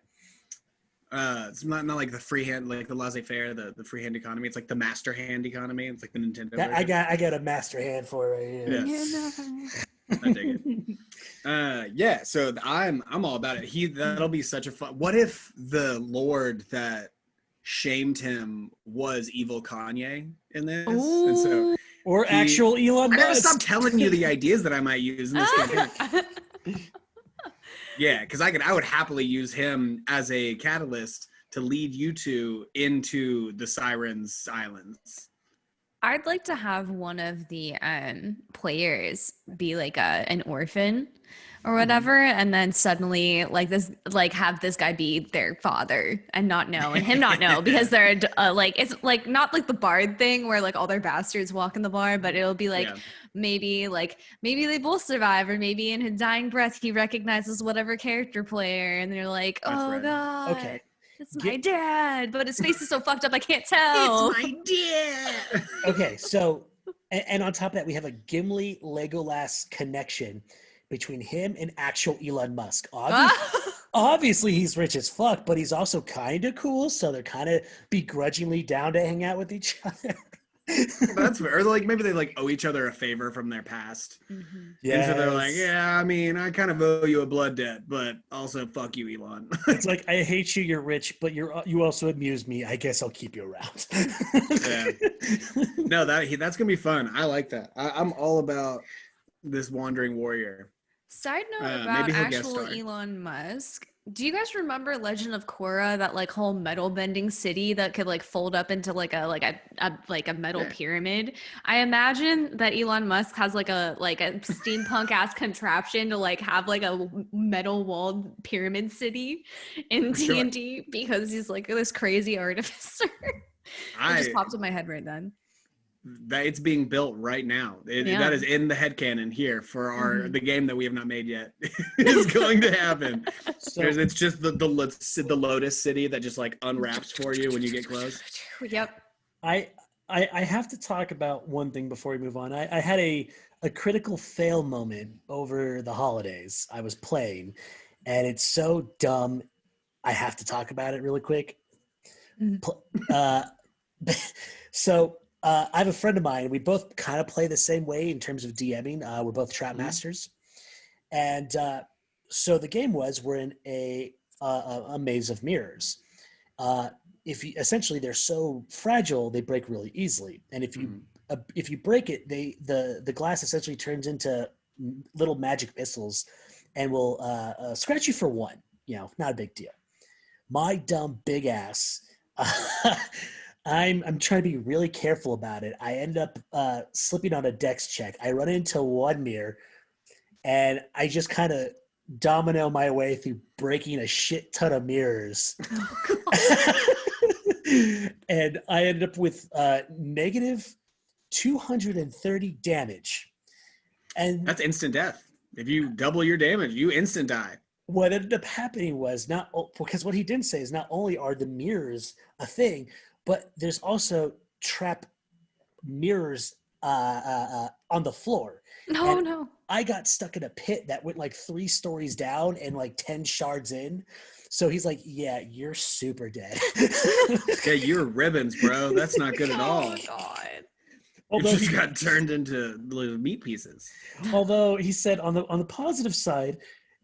It's not like the freehand, like the laissez-faire, the freehand economy. It's like the master hand economy. It's like the Nintendo. I got a master hand for it. Right here. Yeah. I dig it. Yeah. So I'm all about it. That'll be such a fun. What if the Lord that shamed him was evil Kanye in this? Ooh. And so actual Elon Musk. I gotta stop telling you the ideas that I might use in this campaign. Yeah, because I would happily use him as a catalyst to lead you two into the Sirens Islands. I'd like to have one of the players be like an orphan or whatever, and then suddenly have this guy be their father and not know, and him not know, because they're it's like not like the Bard thing where like all their bastards walk in the bar, but it'll be like maybe they both survive, or maybe in his dying breath he recognizes whatever character player, and they're like, oh god, okay, it's my dad, but his face is so fucked up I can't tell. It's my dad. Okay, so and on top of that, we have a Gimli Legolas connection between him and actual Elon Musk. Obviously he's rich as fuck, but he's also kind of cool, so they're kind of begrudgingly down to hang out with each other. That's fair. Or like maybe they like owe each other a favor from their past. Yeah. And so they're like, yeah, I mean, I kind of owe you a blood debt, but also fuck you, Elon. It's like, I hate you, you're rich, but you also amuse me. I guess I'll keep you around. Yeah. No, that's gonna be fun. I like that. I'm all about this wandering warrior. Side note about maybe he'll guest actual star. Elon Musk. Do you guys remember Legend of Korra, that like whole metal bending city that could like fold up into like a metal pyramid? I imagine that Elon Musk has like a steampunk ass contraption to like have like a metal walled pyramid city in D&D because he's like this crazy artificer. It just popped in my head right then. That it's being built right now. That is in the headcanon here for the game that we have not made yet. Is going to happen. So, it's just the Lotus City that just like unwraps for you when you get close. Yep. I have to talk about one thing before we move on. I had a critical fail moment over the holidays. I was playing, and it's so dumb. I have to talk about it really quick. So. I have a friend of mine. We both kind of play the same way in terms of DMing. We're both trap masters. And so the game was, we're in a maze of mirrors. Essentially they're so fragile, they break really easily. And if you break it, the glass essentially turns into little magic missiles and will scratch you for one. Not a big deal. My dumb big ass. I'm trying to be really careful about it. I end up slipping on a dex check. I run into one mirror, and I just kind of domino my way through breaking a shit ton of mirrors. And I ended up with negative 230 damage. And that's instant death. If you double your damage, you instant die. What ended up happening was because what he didn't say is not only are the mirrors a thing, but there's also trap mirrors on the floor. No. I got stuck in a pit that went like 3 stories down and like 10 shards in. So he's like, yeah, you're super dead. Yeah, you're ribbons, bro. That's not good at all. Oh, God. You just got turned into little meat pieces. Although he said on the positive side,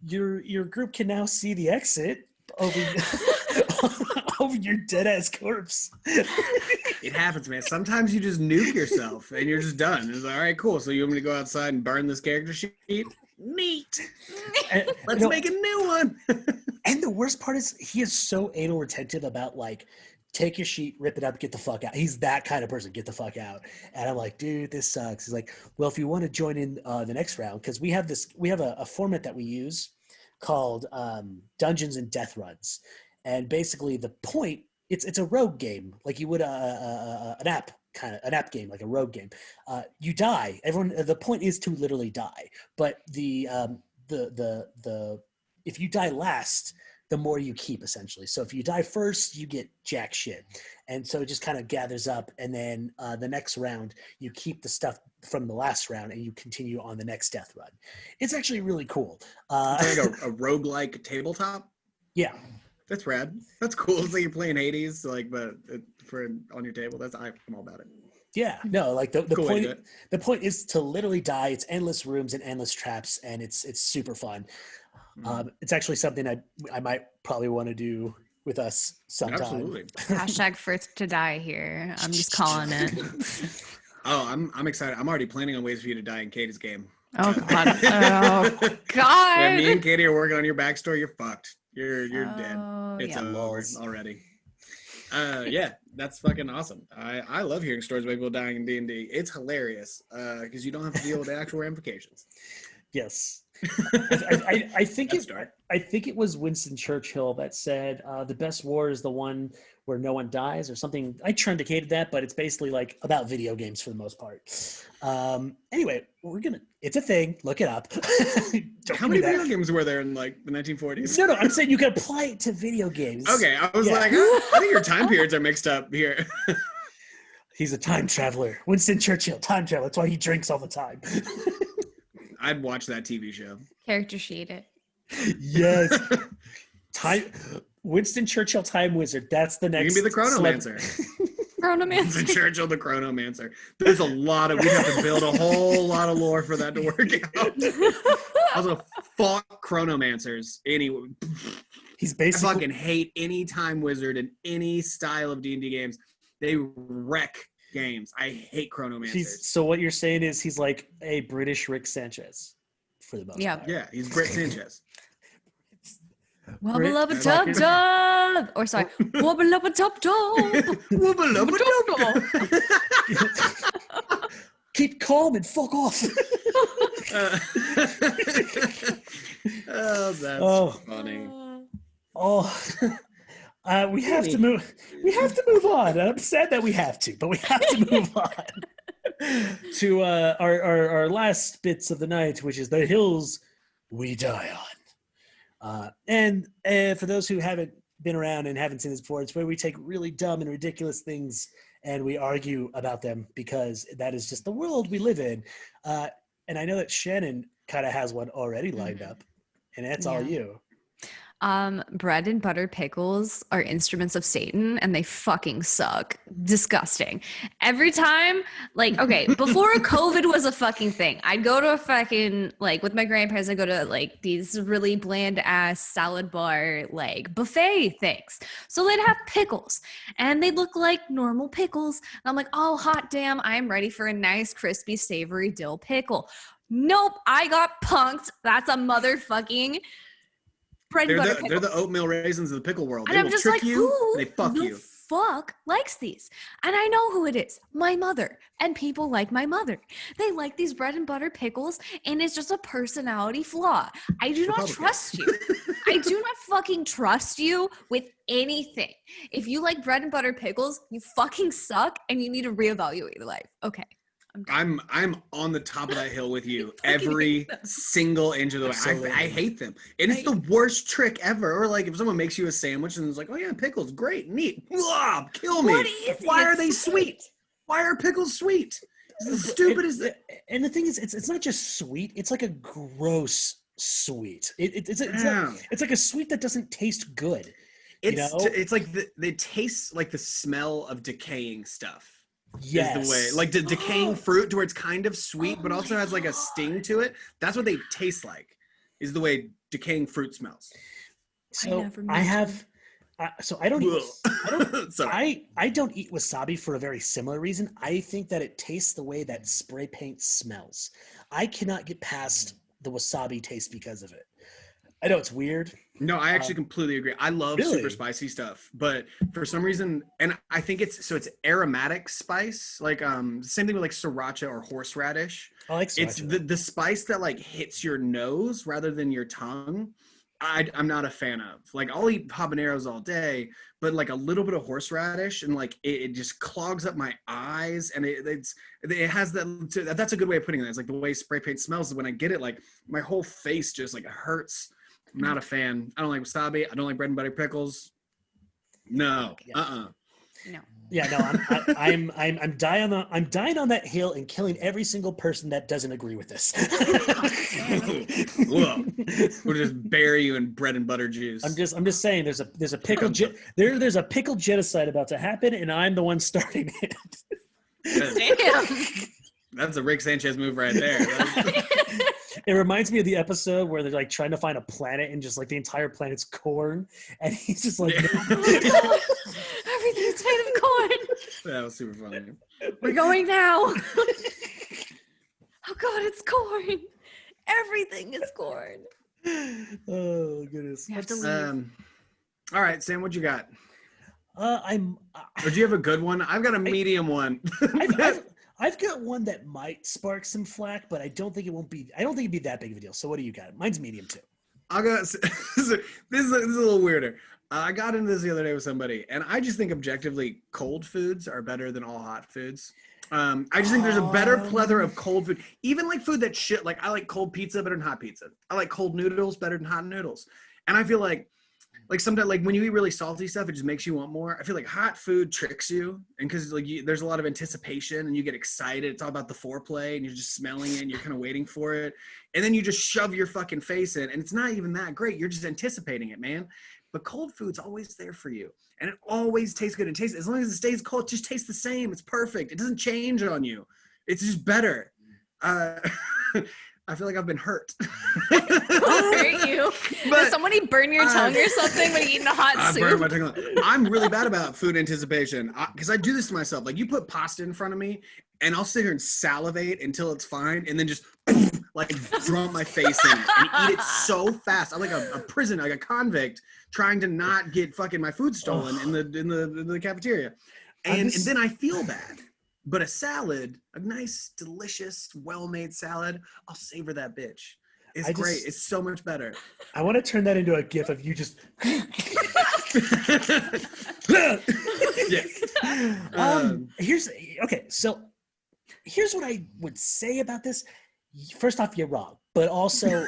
your group can now see the exit over your dead ass corpse. It happens, man. Sometimes you just nuke yourself and you're just done. It's like, all right, cool. So you want me to go outside and burn this character sheet? Neat. Let's make a new one. And the worst part is he is so anal retentive about like, take your sheet, rip it up, get the fuck out. He's that kind of person. Get the fuck out. And I'm like, dude, this sucks. He's like, well, if you want to join in the next round, because we have a format that we use called Dungeons and Death Runs. And basically the point, it's a rogue game, like you would an app game, like a rogue game. You die. The point is to literally die. But the if you die last, the more you keep, essentially. So if you die first, you get jack shit. And so it just kind of gathers up, and then the next round, you keep the stuff from the last round, and you continue on the next death run. It's actually really cool. Like a roguelike tabletop? Yeah. That's rad. That's cool. It's like you're playing Hades, but on your table. I'm all about it. Yeah, no, like the cool point. The point is to literally die. It's endless rooms and endless traps, and it's super fun. It's actually something I might probably want to do with us sometime. Absolutely. Hashtag first to die here. I'm just calling it. Oh, I'm excited. I'm already planning on ways for you to die in Katie's game. Oh God. Oh God. When me and Katie are working on your backstory, you're fucked. You're dead. It's over already. Yeah, that's fucking awesome. I love hearing stories about people dying in D&D. It's hilarious because you don't have to deal with the actual ramifications. Yes. I think it was Winston Churchill that said the best war is the one where no one dies or something. I truncated that, but it's basically like about video games for the most part. Anyway, it's a thing. Look it up. How many video games were there in like the 1940s? No, I'm saying you can apply it to video games. Okay, I was like, I think your time periods are mixed up here. He's a time traveler. Winston Churchill, time traveler. That's why he drinks all the time. I'd watch that TV show. Character sheet it. Yes. Winston Churchill, Time Wizard. That's the next. You can be the chronomancer. Chronomancer. Churchill the Chronomancer. There's a lot of, we'd have to build a whole lot of lore for that to work out. Also, fuck Chronomancers. Anyway, He's I basically fucking hate any time wizard in any style of D&D games. They wreck games. I hate Chronomancers. so what you're saying is he's like a British Rick Sanchez for the most part. Yeah, he's Brit Sanchez. Wubba lubba tub tub. Or sorry, wubba lubba tub tub. Wubba lubba dub dub. Keep calm and fuck off. Oh, that's funny. We have to move. We have to move on. I'm sad that we have to, but we have to move on to our last bits of the night, which is the hills we die on. And for those who haven't been around and haven't seen this before, it's where we take really dumb and ridiculous things and we argue about them because that is just the world we live in. And I know that Shannon kind of has one already lined up, and that's all you. Bread and butter pickles are instruments of Satan and they fucking suck. Disgusting. Every time, like, okay, before COVID was a fucking thing, I'd go to a fucking, like, with my grandparents, I'd go to, like, these really bland ass salad bar, like, buffet things. So they'd have pickles and they'd look like normal pickles. And I'm like, oh, hot damn, I'm ready for a nice, crispy, savory dill pickle. Nope, I got punked. That's a motherfucking bread and butter pickle. They're the oatmeal raisins of the pickle world. And They I'm will just trick like, you. who They fuck the you. fuck likes these? And I know who it is. My mother. And people like my mother. They like these bread and butter pickles, and it's just a personality flaw. I do not trust you. I do not fucking trust you with anything. If you like bread and butter pickles, you fucking suck, and you need to reevaluate your life. Okay. I'm on the top of that hill with you every single inch of the way. I hate them. And it's the worst trick ever. Or like if someone makes you a sandwich and it's like, oh yeah, pickles, great, neat. Blah, kill me. Why are they sweet? Why are pickles sweet? It's as stupid as that. And the thing is, it's not just sweet. It's like a gross sweet. It's like a sweet that doesn't taste good. It's like they taste like the smell of decaying stuff. Yes. Is the way, like decaying fruit to where it's kind of sweet, but also has like a sting to it. That's what they taste like, is the way decaying fruit smells. So I don't eat wasabi for a very similar reason. I think that it tastes the way that spray paint smells. I cannot get past the wasabi taste because of it. I know it's weird. No, I actually completely agree. I love super spicy stuff, but for some reason, and I think it's aromatic spice, like same thing with like sriracha or horseradish. I like sriracha. It's the spice that like hits your nose rather than your tongue. I'm not a fan of. Like I'll eat habaneros all day, but like a little bit of horseradish and like it just clogs up my eyes, and it has that. That's a good way of putting it. It's like the way spray paint smells. When I get it, like my whole face just like hurts. I'm not a fan. I don't like wasabi. I don't like bread and butter pickles. No. No. Yeah, no. I'm dying on that hill and killing every single person that doesn't agree with this. Whoa. We'll just bury you in bread and butter juice. I'm just saying there's a pickle there's a pickle genocide about to happen, and I'm the one starting it. Damn. That's a Rick Sanchez move right there. It reminds me of the episode where they're like trying to find a planet and just like the entire planet's corn, and he's just like, everything's made of corn. That was super funny. We're going now. Oh God, it's corn. Everything is corn. Oh goodness. We have to leave. All right, Sam, what you got? Or do you have a good one? I've got a medium one. I've got one that might spark some flack, but I don't think it'd be that big of a deal. So what do you got? Mine's medium too. This is a little weirder. I got into this the other day with somebody, and I just think objectively cold foods are better than all hot foods. I just think there's a better plethora of cold food, even like food that's shit. Like I like cold pizza better than hot pizza. I like cold noodles better than hot noodles. And I feel like like sometimes, like when you eat really salty stuff, it just makes you want more. I feel like hot food tricks you, and because like there's a lot of anticipation and you get excited. It's all about the foreplay, and you're just smelling it and you're kind of waiting for it, and then you just shove your fucking face in, and it's not even that great. You're just anticipating it, man. But cold food's always there for you, and it always tastes good. It tastes, as long as it stays cold, it just tastes the same. It's perfect. It doesn't change on you. It's just better. I feel like I've been hurt. Hurt you? Did somebody burn your tongue or something when eating a hot soup? Burned my tongue. I'm really bad about food anticipation because I do this to myself. Like, you put pasta in front of me, and I'll sit here and salivate until it's fine, and then just like drum my face in it and eat it so fast. I'm like a prisoner, like a convict, trying to not get fucking my food stolen in the cafeteria, and then I feel bad. But a salad, a nice, delicious, well-made salad, I'll savor that bitch. It's great. It's so much better. I want to turn that into a gif of you just. Here's what I would say about this. First off, you're wrong, but also,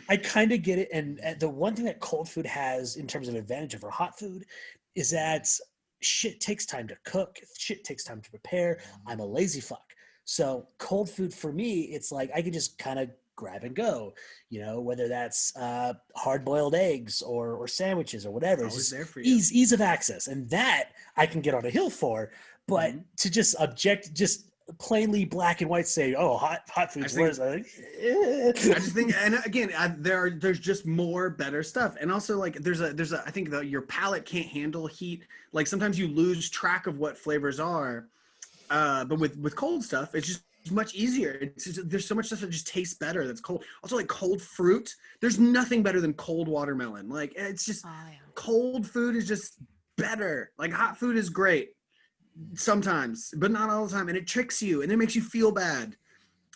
I kind of get it. And the one thing that cold food has in terms of advantage over hot food is that shit takes time to cook. Shit takes time to prepare. I'm a lazy fuck. So cold food for me, it's like I can just kind of grab and go, whether that's hard-boiled eggs or sandwiches or whatever. It's just there for you. Ease of access. And that I can get on a hill for. But to just plainly black and white say, oh, hot food's worse. I just think, and again, there's just more better stuff, and also like there's a I think that your palate can't handle heat. Like sometimes you lose track of what flavors are, but with cold stuff, it's just much easier. There's so much stuff that just tastes better that's cold. Also, like cold fruit, there's nothing better than cold watermelon. Like it's just cold food is just better. Like hot food is great. Sometimes, but not all the time, and it tricks you, and it makes you feel bad.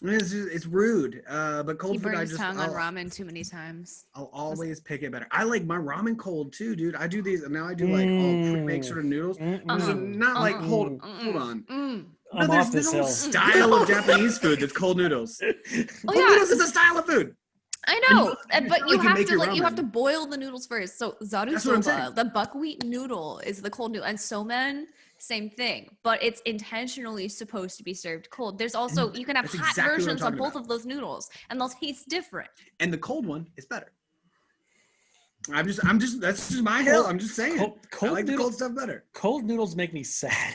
It's rude. But cold food, his tongue on ramen too many times. I'll always pick it better. I like my ramen cold too, dude. I do these, and now I do like all pre-made sort of noodles. So not like hold on. No, there's no style of Japanese food that's cold noodles. Cold noodles is a style of food. I know, but you have to boil the noodles first. So zarusoba, the buckwheat noodle, is the cold noodle, and somen, same thing, but it's intentionally supposed to be served cold. There's also, you can have hot versions of both of those noodles, and they'll taste different. And the cold one is better. I'm just that's just my hill. I'm just saying. I like the cold stuff better. Cold noodles make me sad.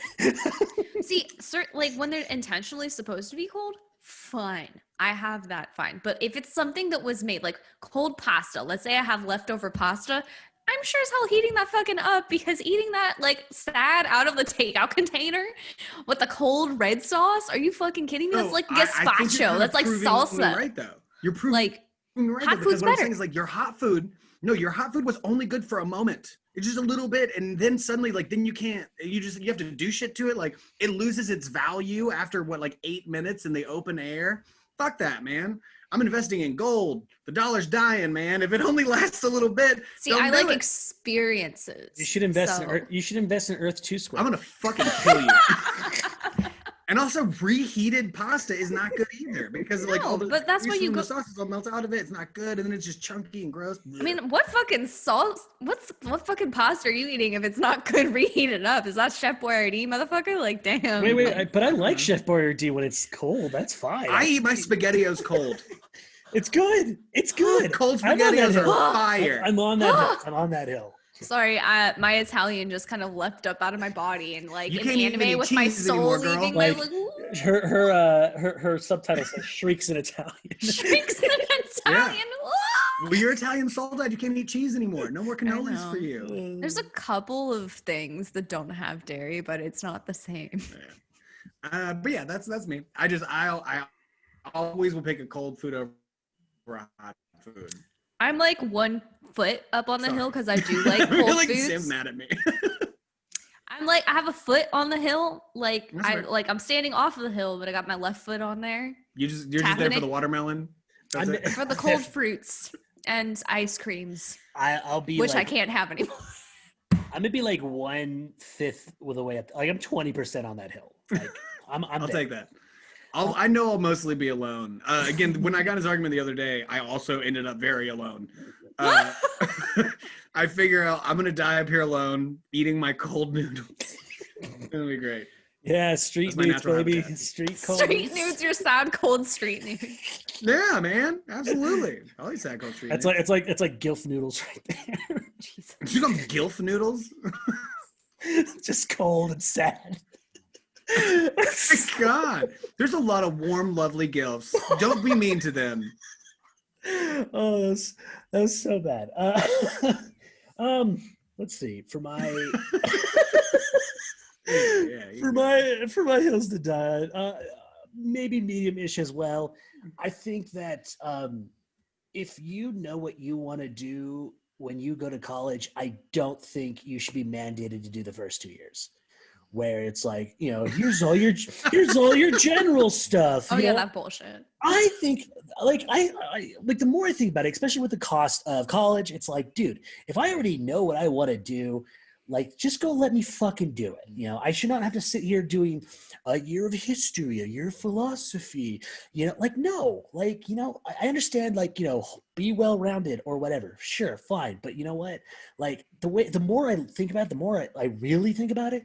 See, like when they're intentionally supposed to be cold, fine. I have that, fine. But if it's something that was made, like cold pasta, let's say I have leftover pasta, I'm sure as hell heating that fucking up, because eating that like sad out of the takeout container with the cold red sauce, are you fucking kidding me? That's like gazpacho. That's like salsa. Right though. You're proving like right hot though, food's because what I'm better. saying is like your hot food was only good for a moment. It's just a little bit, and then suddenly like then you have to do shit to it. Like it loses its value after like 8 minutes in the open air. Fuck that, man. I'm investing in gold. The dollar's dying, man. If it only lasts a little bit, see, I like experiences. You should invest in Earth. You should invest in Earth 2 Square. I'm gonna fucking kill you. And also, reheated pasta is not good either, because like all the but that's why the sauces all melt out of it. It's not good, and then it's just chunky and gross. I mean, what fucking sauce? What fucking pasta are you eating if it's not good reheated up? Is that Chef Boyardee, motherfucker? Like, damn. Wait, but I like Chef Boyardee when it's cold. That's fine. I eat my SpaghettiOs cold. It's good. It's good. Cold SpaghettiOs are fire. I'm on that hill. Sorry, my Italian just kind of leapt up out of my body, and like in anime with my anymore, soul leaving like, my her subtitle says shrieks in Italian. Shrieks in Italian. Yeah. Well, you're Italian soul dad. You can't eat cheese anymore. No more cannolis for you. There's a couple of things that don't have dairy, but it's not the same. But yeah, that's me. I always will pick a cold food over a hot food. I'm like 1 foot up on the hill because I do like cold You're like foods. Sim mad at me. I have a foot on the hill. Like I'm standing off of the hill, but I got my left foot on there. You're just there for the watermelon. For the cold fruits and ice creams. I'll be which I can't have anymore. I'm gonna be like 1/5 of the way up. Like I'm 20% on that hill. Like I'll take that. I know I'll mostly be alone. Again, when I got his argument the other day, I also ended up very alone. I figure out I'm gonna die up here alone, eating my cold noodles. It'll be great. Yeah, street That's my nudes, natural baby. habitat. Street cold. Street nudes, your sad, cold street nudes. Yeah, man, absolutely. I like sad cold street. It's like gilf noodles right there. Jesus. You call them gilf noodles? Just cold and sad. Oh my God, there's a lot of warm, lovely gilfs. Don't be mean to them. Oh, that was so bad. Let's see. For my for my hills to die, maybe medium-ish as well. I think that if you know what you want to do when you go to college, I don't think you should be mandated to do the first 2 years. Where it's like, here's all your general stuff. Oh yeah, that bullshit. I think I like the more I think about it, especially with the cost of college, it's like, dude, if I already know what I want to do, like, just go let me fucking do it. I should not have to sit here doing a year of history, a year of philosophy, no, I understand, be well-rounded or whatever. Sure, fine. But you know what? Like, the more I think about it, the more I really think about it,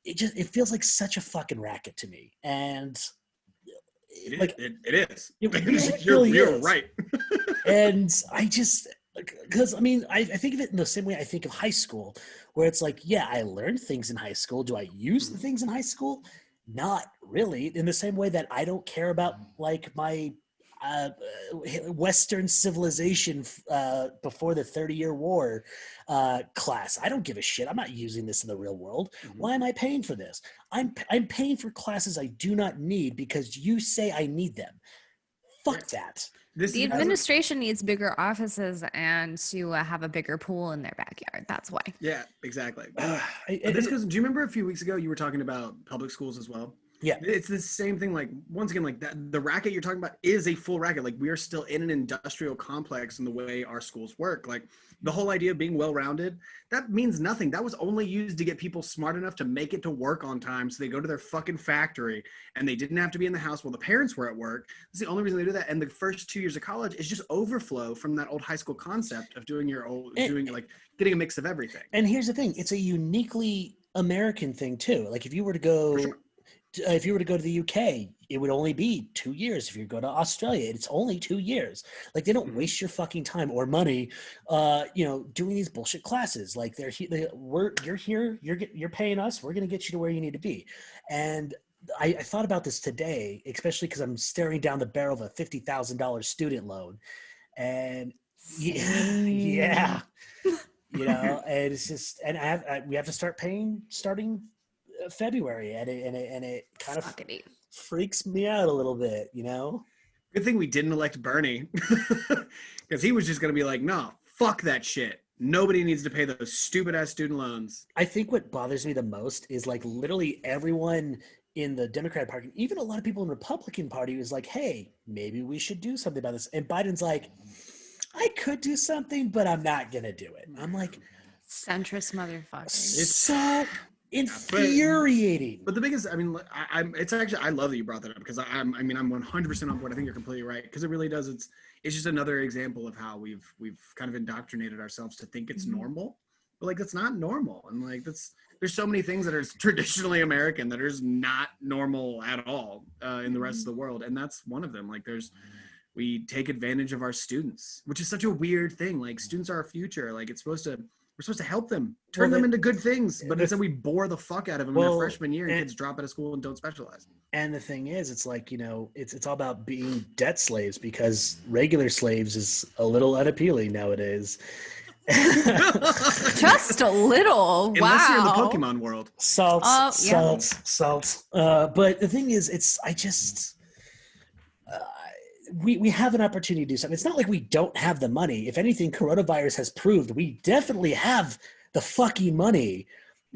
it feels like such a fucking racket to me. And it is. You're right. And I just, because I think of it in the same way I think of high school, where it's like, yeah, I learned things in high school. Do I use the things in high school? Not really. In the same way that I don't care about like my Western civilization before the 30-year war class. I don't give a shit. I'm not using this in the real world. Why am I paying for this? I'm paying for classes I do not need because you say I need them. Fuck that. The administration needs bigger offices and to have a bigger pool in their backyard. That's why. Yeah, exactly. This goes. Do you remember a few weeks ago you were talking about public schools as well? Yeah, it's the same thing. Like, once again, like that, the racket you're talking about is a full racket. Like, we are still in an industrial complex in the way our schools work. Like, the whole idea of being well-rounded, that means nothing. That was only used to get people smart enough to make it to work on time, so they go to their fucking factory and they didn't have to be in the house while the parents were at work. That's the only reason they do that. And the first 2 years of college is just overflow from that old high school concept of getting a mix of everything. And here's the thing: it's a uniquely American thing too. Like, if you were to go. If you were to go to the UK, it would only be 2 years. If you go to Australia, it's only 2 years. Like, they don't waste your fucking time or money, doing these bullshit classes. Like, you're here, you're paying us. We're gonna get you to where you need to be. And I thought about this today, especially because I'm staring down the barrel of a $50,000 student loan, and yeah, and it's just, and we have to start paying starting February, and it kind of freaks me out a little bit. Good thing we didn't elect Bernie, because he was just going to be like, no, fuck that shit. Nobody needs to pay those stupid ass student loans. I think what bothers me the most is, like, literally everyone in the Democratic Party, even a lot of people in the Republican Party, was like, hey, maybe we should do something about this. And Biden's like, I could do something, but I'm not going to do it. I'm like, centrist motherfucker. It's so infuriating. But the biggest, I love that you brought that up, because I'm 100% on board. I think you're completely right, because it really does. It's just another example of how we've kind of indoctrinated ourselves to think it's normal, but like, that's not normal. And like, there's so many things that are traditionally American that are just not normal at all in the rest of the world, and that's one of them. Like, we take advantage of our students, which is such a weird thing. Like, students are our future. Like, we're supposed to help them, turn them into good things, but instead we bore the fuck out of them in their freshman year, and kids drop out of school and don't specialize. And the thing is, it's like, it's all about being debt slaves, because regular slaves is a little unappealing nowadays. Just a little. Unless you're in the Wow. Pokemon world. Salt. But the thing is, we have an opportunity to do something. It's not like we don't have the money. If anything, coronavirus has proved we definitely have the fucking money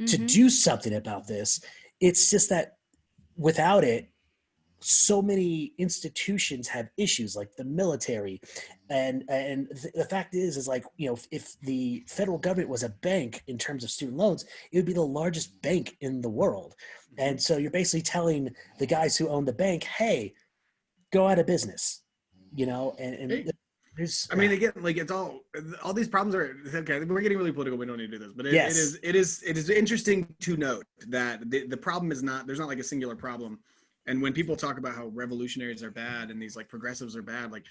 to do something about this. It's just that without it, so many institutions have issues, like the military. And the fact is like, if the federal government was a bank in terms of student loans, it would be the largest bank in the world. And so you're basically telling the guys who own the bank, hey, go out of business, and I mean, again, like it's all these problems are okay. We're getting really political. We don't need to do this, but it is interesting to note that the problem is not, there's not like a singular problem. And when people talk about how revolutionaries are bad and these like progressives are bad, like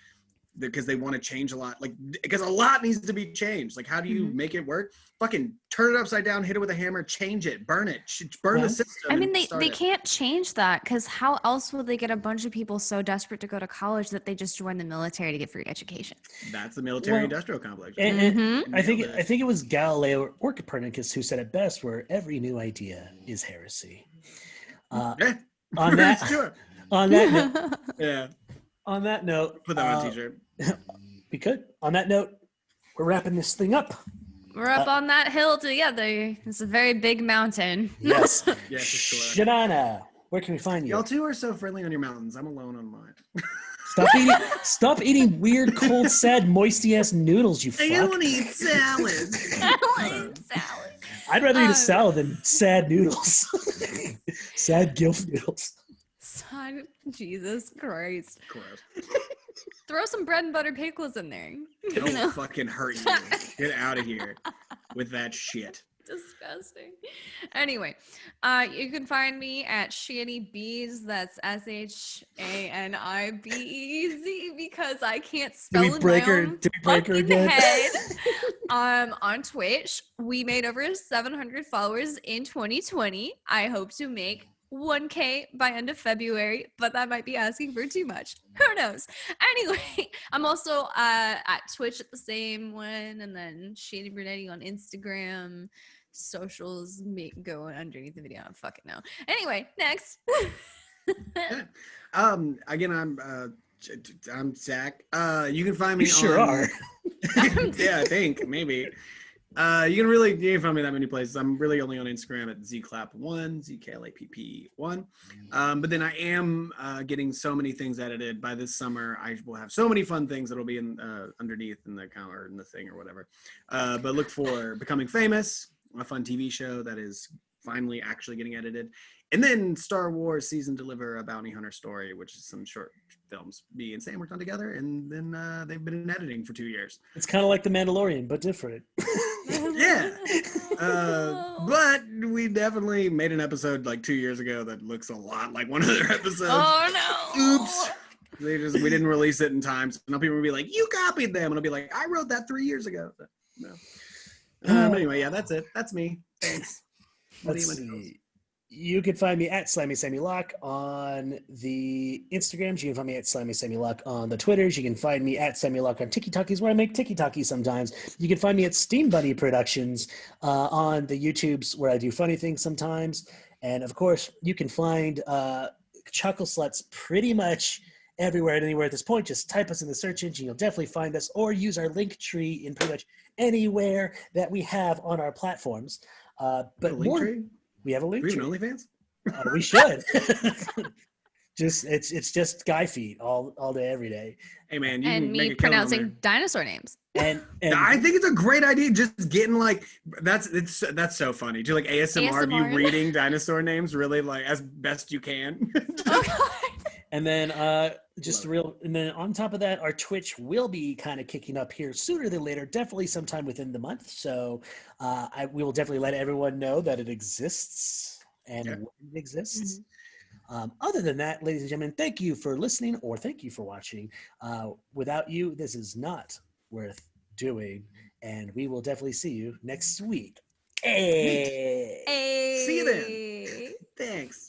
because they want to change a lot, like because a lot needs to be changed. Like, how do you make it work? Fucking turn it upside down, hit it with a hammer, change it, burn it, burn the system. I mean, they can't change that, because how else would they get a bunch of people so desperate to go to college that they just join the military to get free education? That's the military-industrial complex. And I think it was Galileo or Copernicus who said it best, where every new idea is heresy. On that note, yeah. On that note, put that on a t-shirt. We could. On that note, we're wrapping this thing up. We're up on that hill together. It's a very big mountain. Yes. Yes, sure. Shanana, where can we find you? Y'all two are so friendly on your mountains. I'm alone on mine. Stop eating weird, cold, sad, moisty ass noodles, you fuck. I don't want to eat salad. I want to eat salad. I'd rather eat a salad than sad noodles. Sad guilt noodles. Son, Jesus Christ. Gross. Throw some bread and butter pickles in there. It'll fucking hurt you. Get out of here with that shit. Disgusting. Anyway, you can find me at Shanny Bees. That's SHANIBEEZ, because I can't spell in my own fucking head. On Twitch, we made over 700 followers in 2020. I hope to make 1K by end of February, but that might be asking for too much. Who knows? Anyway, I'm also at Twitch at the same one, and then Shady Brunetti on Instagram. Socials go underneath the video. I don't fucking know. Anyway, next. Again, I'm Zach. You can find me. You sure are. Yeah, I think maybe. You can find me that many places. I'm really only on Instagram at zclap1, zklapp1. But then I am getting so many things edited. By this summer, I will have so many fun things that'll be in underneath in the account or in the thing or whatever. But look for Becoming Famous, a fun TV show that is finally actually getting edited. And then Star Wars Season Deliver, a bounty hunter story, which is some short films me and Sam worked on together, and then they've been in editing for 2 years. It's kind of like The Mandalorian, but different. Yeah. But we definitely made an episode like 2 years ago that looks a lot like one of their episodes. Oh no. Oops. We didn't release it in time. So now people will be like, you copied them. And I'll be like, I wrote that 3 years ago. So, no. Anyway, yeah, that's it. That's me. Thanks. Let's see. You can find me at Slammy Sammy Lock on the Instagrams. You can find me at Slammy Sammy Lock on the Twitters. You can find me at Sammy Lock on TikTokies, where I make TikTokies sometimes. You can find me at Steam Bunny Productions on the YouTubes, where I do funny things sometimes. And of course, you can find Chuckle Sluts pretty much everywhere and anywhere at this point. Just type us in the search engine. You'll definitely find us, or use our link tree in pretty much anywhere that we have on our platforms. But more. We have a link. We have an OnlyFans? We should. It's just guy feet all day, every day. Hey man, you and can me make a pronouncing dinosaur names. And I think it's a great idea. Just getting like that's so funny. Do like ASMR of you reading dinosaur names, really like as best you can. And then and then on top of that, our Twitch will be kind of kicking up here sooner than later, definitely sometime within the month. So we will definitely let everyone know that it exists and when it exists. Mm-hmm. Other than that, ladies and gentlemen, thank you for listening, or thank you for watching. Without you, this is not worth doing. And we will definitely see you next week. Hey. See you then. Thanks.